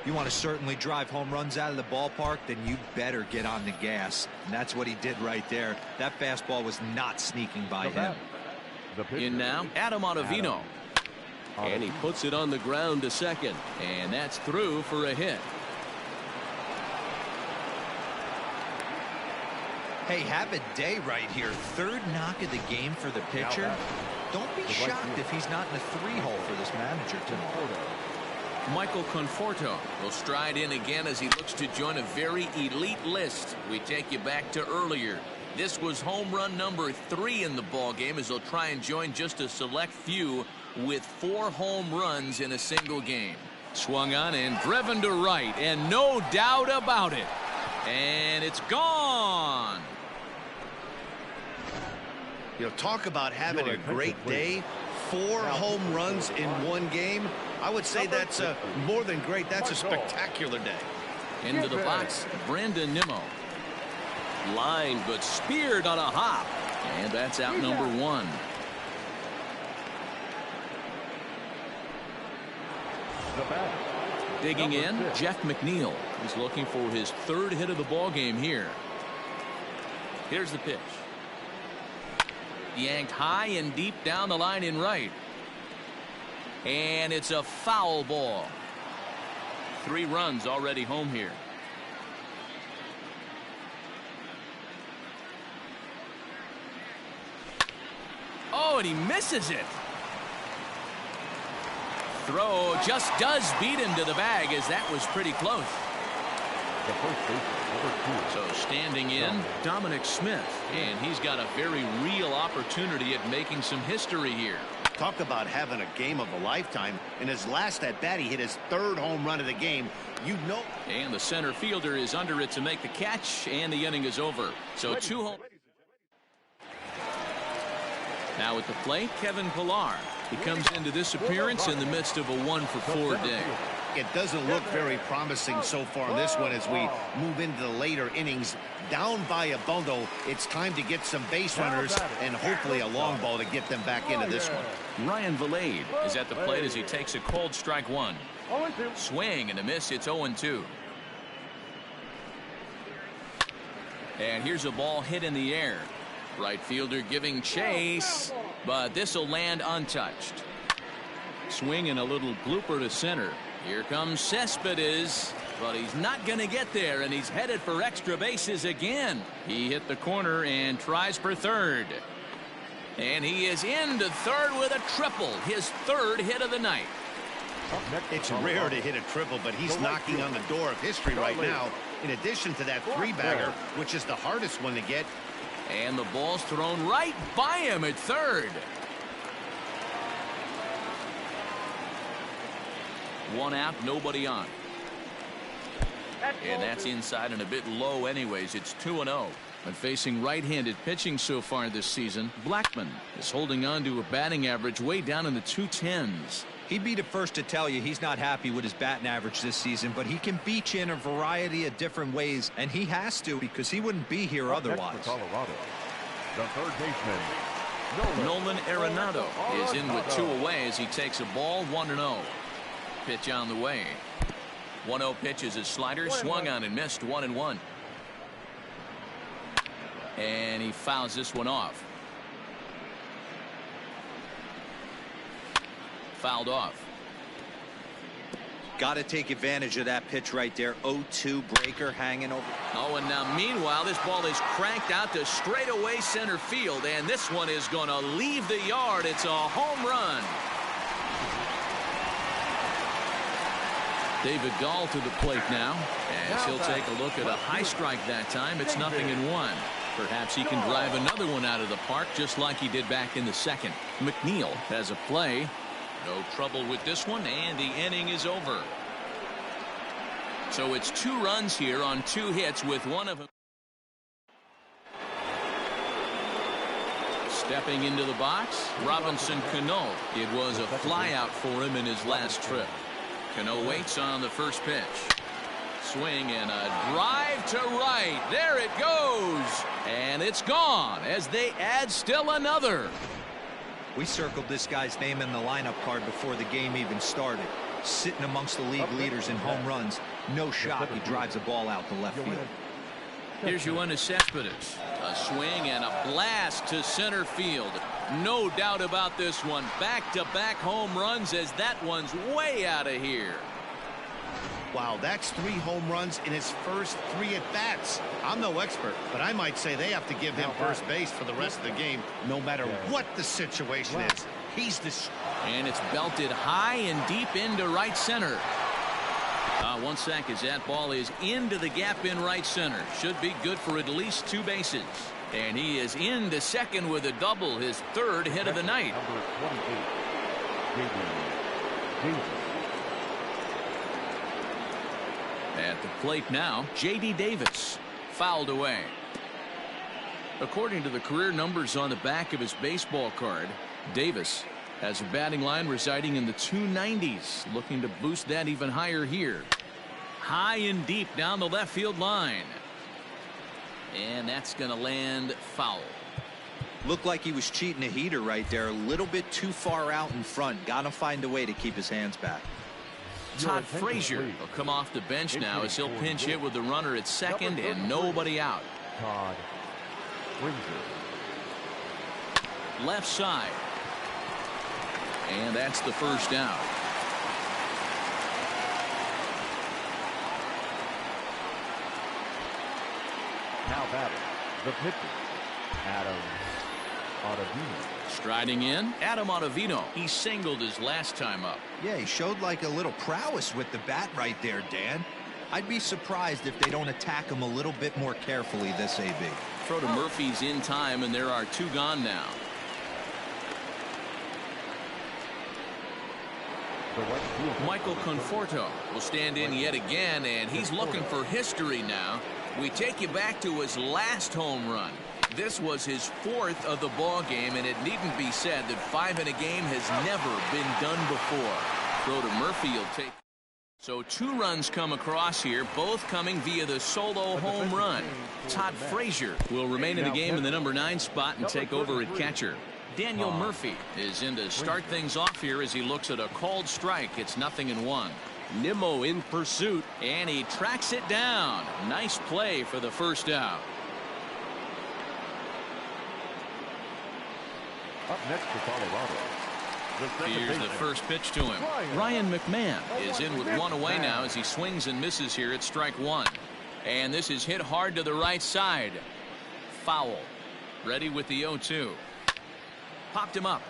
You want to certainly drive home runs out of the ballpark, then you better get on the gas. And that's what he did right there. That fastball was not sneaking by him. In now, Adam Ottavino. And he puts it on the ground to second. And that's through for a hit. Hey, have a day right here. Third knock of the game for the pitcher. Don't be shocked if he's not in the 3-hole for this manager tomorrow. Michael Conforto will stride in again as he looks to join a very elite list. We take you back to earlier. This was home run number 3 in the ball game, as they'll try and join just a select few with 4 home runs in a single game. Swung on and driven to right, and no doubt about it. And it's gone. You know, talk about having a great day. 4 home runs in one game. I would say that's more than great. That's a spectacular day. Into the box, Brandon Nimmo. Lined but speared on a hop. And that's out number 1. Digging in, Jeff McNeil. He's looking for his 3rd hit of the ball game here. Here's the pitch. Yanked high and deep down the line in right. And it's a foul ball. 3 runs already home here. Oh, and he misses it. Throw just does beat him to the bag, as that was pretty close. So standing in, Dominic Smith, and he's got a very real opportunity at making some history here. Talk about having a game of a lifetime. In his last at bat, he hit his 3rd home run of the game. You know. And the center fielder is under it to make the catch, and the inning is over. So 2 home. Now at the plate, Kevin Pillar. He comes into this appearance in the midst of a 1-for-4 day. It doesn't look very promising so far in this one as we move into the later innings. Down by a bundle, it's time to get some base runners and hopefully a long ball to get them back into this one. Ryan Valade is at the plate as he takes a cold strike 1. Swing and a miss. It's 0-2. And here's a ball hit in the air. Right fielder giving chase, but this will land untouched. Swing and a little blooper to center. Here comes Cespedes, but he's not going to get there, and he's headed for extra bases again. He hit the corner and tries for third. And he is into third with a triple, his 3rd hit of the night. It's rare to hit a triple, but he's knocking on the door of history right now. In addition to that 3-bagger, which is the hardest one to get. And the ball's thrown right by him at third. 1 out, nobody on. And that's inside and a bit low anyways. It's 2-0. But facing right-handed pitching so far this season, Blackman is holding on to a batting average way down in the 210s. He'd be the first to tell you he's not happy with his batting average this season, but he can beat you in a variety of different ways, and he has to because he wouldn't be here otherwise. Colorado, the third baseman, Nolan Arenado is in with 2 away as he takes a ball 1-0. Pitch on the way. 1-0 pitch is his slider, swung on and missed, 1-1. And he fouls this one off. Fouled off. Got to take advantage of that pitch right there. 0-2 breaker hanging over. Oh, and now meanwhile this ball is cranked out to straightaway center field, and this one is going to leave the yard. It's a home run. David Dahl to the plate now as he'll take a look at a high strike that time. It's 0-1. Perhaps he can drive another one out of the park just like he did back in the second. McNeil has a play. No trouble with this one, and the inning is over. So it's 2 runs here on 2 hits with one of them. Stepping into the box, Robinson Cano. It was a flyout for him in his last trip. Cano waits on the first pitch. Swing and a drive to right. There it goes. And it's gone as they add still another. We circled this guy's name in the lineup card before the game even started. Sitting amongst the league leaders in home runs. No shot. He drives a ball out to left field. Here's Yoenis Cespedes. A swing and a blast to center field. No doubt about this one. Back-to-back home runs as that one's way out of here. Wow, that's 3 home runs in his first 3 at-bats. I'm no expert, but I might say they have to give him first base for the rest of the game, no matter what the situation is. He's the... And it's belted high and deep into right center. 1 sec as that ball is into the gap in right center. Should be good for at least 2 bases. And he is into second with a double, his 3rd hit of the night. Number 28, At the plate now, J.D. Davis. Fouled away. According to the career numbers on the back of his baseball card, Davis has a batting line residing in the 290s. Looking to boost that even higher here. High and deep down the left field line. And that's going to land foul. Looked like he was cheating a heater right there. A little bit too far out in front. Got to find a way to keep his hands back. Todd Frazier will come off the bench now as he'll pinch hit with the runner at second and nobody out. Todd Frazier. Left side. And that's the first out. Now batting, the pitcher, Adam Ottavino. Striding in, Adam Ottavino. He singled his last time up. Yeah, he showed like a little prowess with the bat right there, Dan. I'd be surprised if they don't attack him a little bit more carefully this AB. Throw to Murphy's in time, and there are 2 gone now. Michael Conforto will stand in yet again, and he's looking for history now. We take you back to his last home run. This was his 4th of the ball game, and it needn't be said that 5 in a game has never been done before. Throw to Murphy will take. So 2 runs come across here, both coming via the solo home run. Todd Frazier will remain in the game in the number 9 spot and take over at catcher. Daniel Murphy is in to start things off here as he looks at a called strike. It's 0-1. Nimmo in pursuit, and he tracks it down. Nice play for the first out. Up next for Colorado. Here's the first pitch to him. Ryan McMahon is in with 1 away now as he swings and misses here at strike 1. And this is hit hard to the right side. Foul. Ready with the 0-2. Popped him up.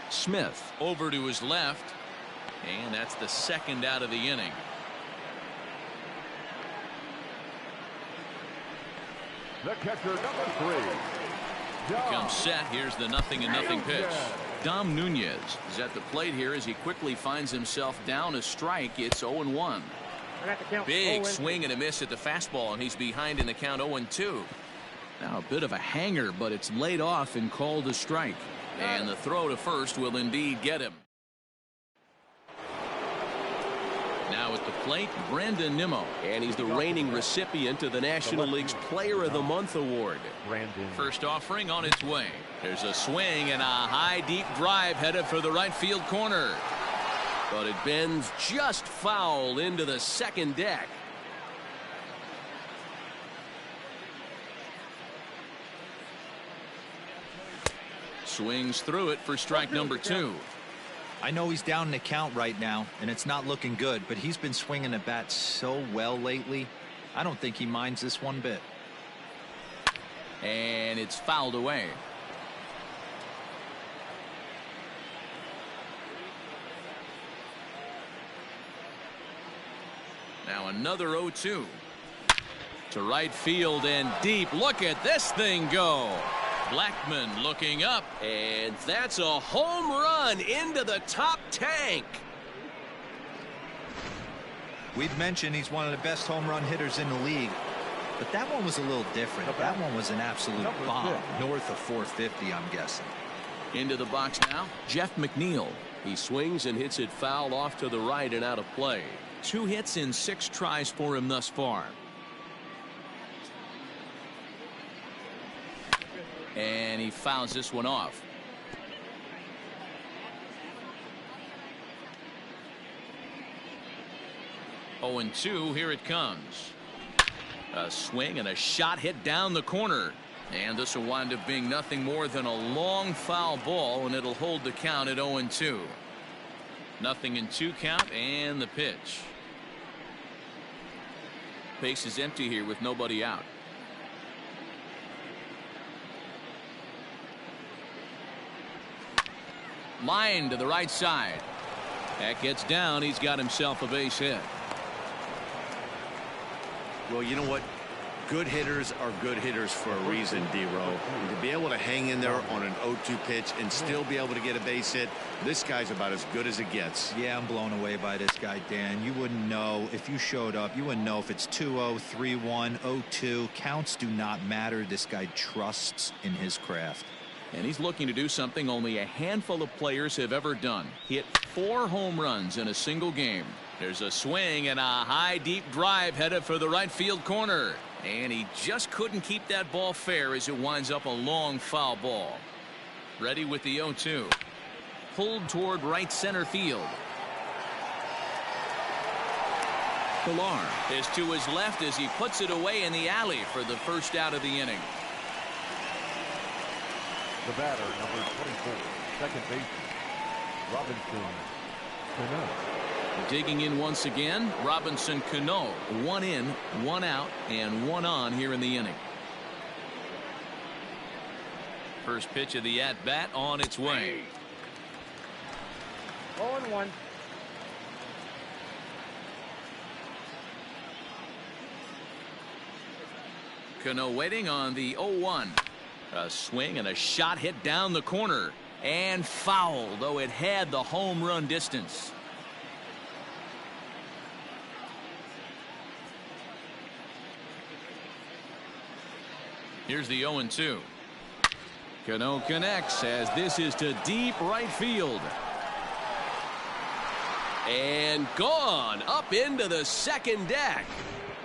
Smith over to his left. And that's the 2nd out of the inning. The catcher, number 3. Comes set. Here's the 0-0 pitch. Dom Nunez is at the plate here as he quickly finds himself down a strike. It's 0-1. Big swing and a miss at the fastball, and he's behind in the count 0-2. Now a bit of a hanger, but it's laid off and called a strike. And the throw to first will indeed get him. Now at the plate, Brandon Nimmo. And he's the reigning recipient of the National League's Player of the Month award. First offering on its way. There's a swing and a high deep drive headed for the right field corner. But it bends just foul into the second deck. Swings through it for strike number 2. I know he's down in the count right now, and it's not looking good, but he's been swinging the bat so well lately. I don't think he minds this one bit. And it's fouled away. Now another 0-2. To right field and deep. Look at this thing go. Blackman looking up, and that's a home run into the top tank. We've mentioned he's one of the best home run hitters in the league, but that one was a little different. That one was an absolute bomb, north of 450, I'm guessing. Into the box now, Jeff McNeil. He swings and hits it foul off to the right and out of play. 2 hits in 6 tries for him thus far. And he fouls this one off. Oh, and 2, here it comes. A swing and a shot hit down the corner. And this will wind up being nothing more than a long foul ball, and it'll hold the count at 0-2. Nothing in 2 count, and the pitch. Base is empty here with nobody out. Line to the right side. That gets down. He's got himself a base hit. Well, you know what? Good hitters are good hitters for a reason, D-Row. To be able to hang in there on an 0-2 pitch and still be able to get a base hit, this guy's about as good as it gets. Yeah, I'm blown away by this guy, Dan. You wouldn't know if you showed up. You wouldn't know if it's 2-0, 3-1, 0-2. Counts do not matter. This guy trusts in his craft. And he's looking to do something only a handful of players have ever done. Hit 4 home runs in a single game. There's a swing and a high deep drive headed for the right field corner. And he just couldn't keep that ball fair as it winds up a long foul ball. Ready with the 0-2. Pulled toward right center field. Pilar is to his left as he puts it away in the alley for the first out of the inning. The batter, number 24, second baseman, Robinson Cano. Digging in once again, Robinson Cano. 1 in, 1 out, and 1 on here in the inning. First pitch of the at-bat on its way. 0-1. Cano waiting on the 0-1. A swing and a shot hit down the corner. And foul, though it had the home run distance. Here's the 0-2. Cano connects as this is to deep right field. And gone up into the second deck.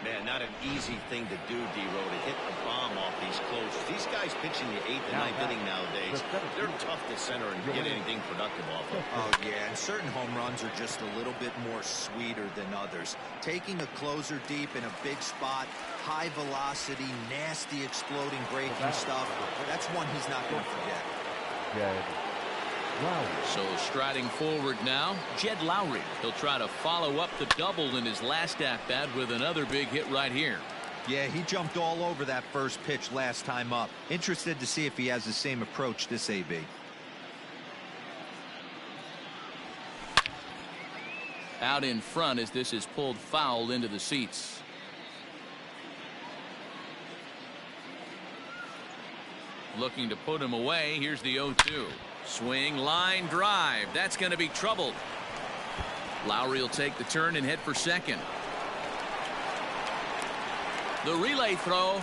Man, not an easy thing to do, D-Row, to hit the bomb off these close. These guys pitching the 8th and 9th inning nowadays, they're tough to center and get anything productive off of. Oh, yeah, and certain home runs are just a little bit more sweeter than others. Taking a closer deep in a big spot, high velocity, nasty exploding breaking stuff, that's one he's not going to forget. So striding forward now, Jed Lowry. He'll try to follow up the double in his last at-bat with another big hit right here. Yeah, he jumped all over that first pitch last time up. Interested to see if he has the same approach this AB. Out in front as this is pulled foul into the seats. Looking to put him away. Here's the 0-2. Swing, line, drive. That's going to be troubled. Lowry will take the turn and head for second. The relay throw.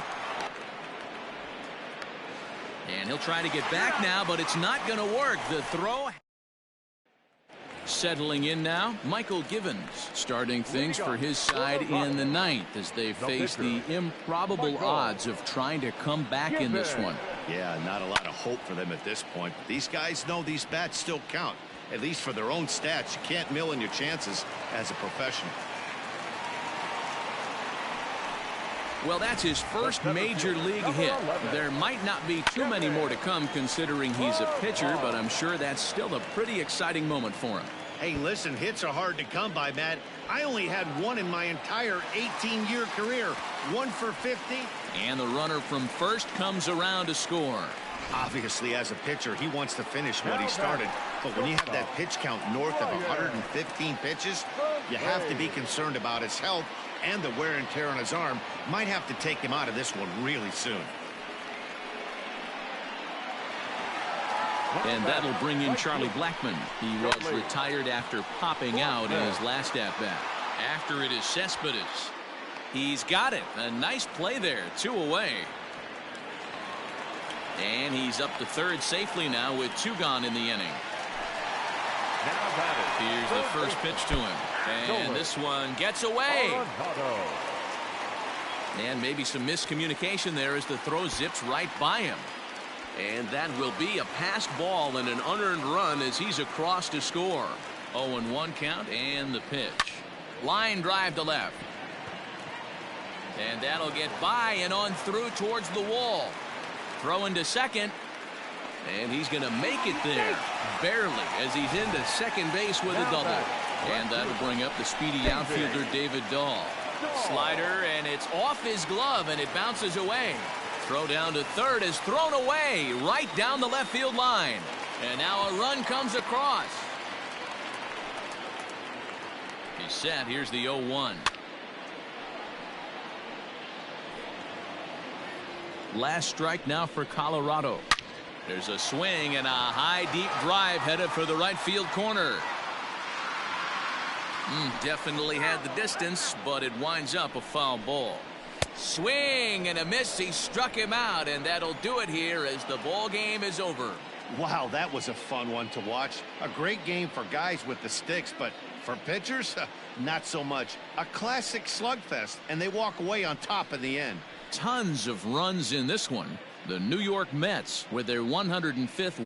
And he'll try to get back now, but it's not going to work. The throw. Settling in now, Michael Givens starting things for his side in the ninth as they face the improbable odds of trying to come back in this one. Yeah, not a lot of hope for them at this point. These guys know these bats still count, at least for their own stats. You can't mill in your chances as a professional. Well, that's his first major league hit. There might not be too many more to come considering he's a pitcher, but I'm sure that's still a pretty exciting moment for him. Hey, listen, hits are hard to come by, Matt. I only had one in my entire 18-year career. 1 for 50. And the runner from first comes around to score. Obviously, as a pitcher, he wants to finish what he started. But when you have that pitch count north of 115 pitches, you have to be concerned about his health and the wear and tear on his arm. Might have to take him out of this one really soon. And that'll bring in Charlie Blackmon. He was retired after popping out in his last at-bat. After it is Cespedes. He's got it. A nice play there. 2 away. And he's up to third safely now with 2 gone in the inning. Here's the first pitch to him. And this one gets away. And maybe some miscommunication there as the throw zips right by him. And that will be a passed ball and an unearned run as he's across to score. 0-1 count and the pitch. Line drive to left. And that'll get by and on through towards the wall. Throwing to second. And he's going to make it there. Barely, as he's into second base with a double. And that'll bring up the speedy outfielder David Dahl. Slider, and it's off his glove, and it bounces away. Throw down to third is thrown away right down the left field line. And now a run comes across. He's set. Here's the 0-1. Last strike now for Colorado. There's a swing and a high deep drive headed for the right field corner. Definitely had the distance, but it winds up a foul ball. Swing and a miss. He struck him out, and that'll do it here as the ball game is over. Wow, that was a fun one to watch. A great game for guys with the sticks, but for pitchers, not so much. A classic slugfest, and they walk away on top in the end. Tons of runs in this one. The New York Mets with their 105th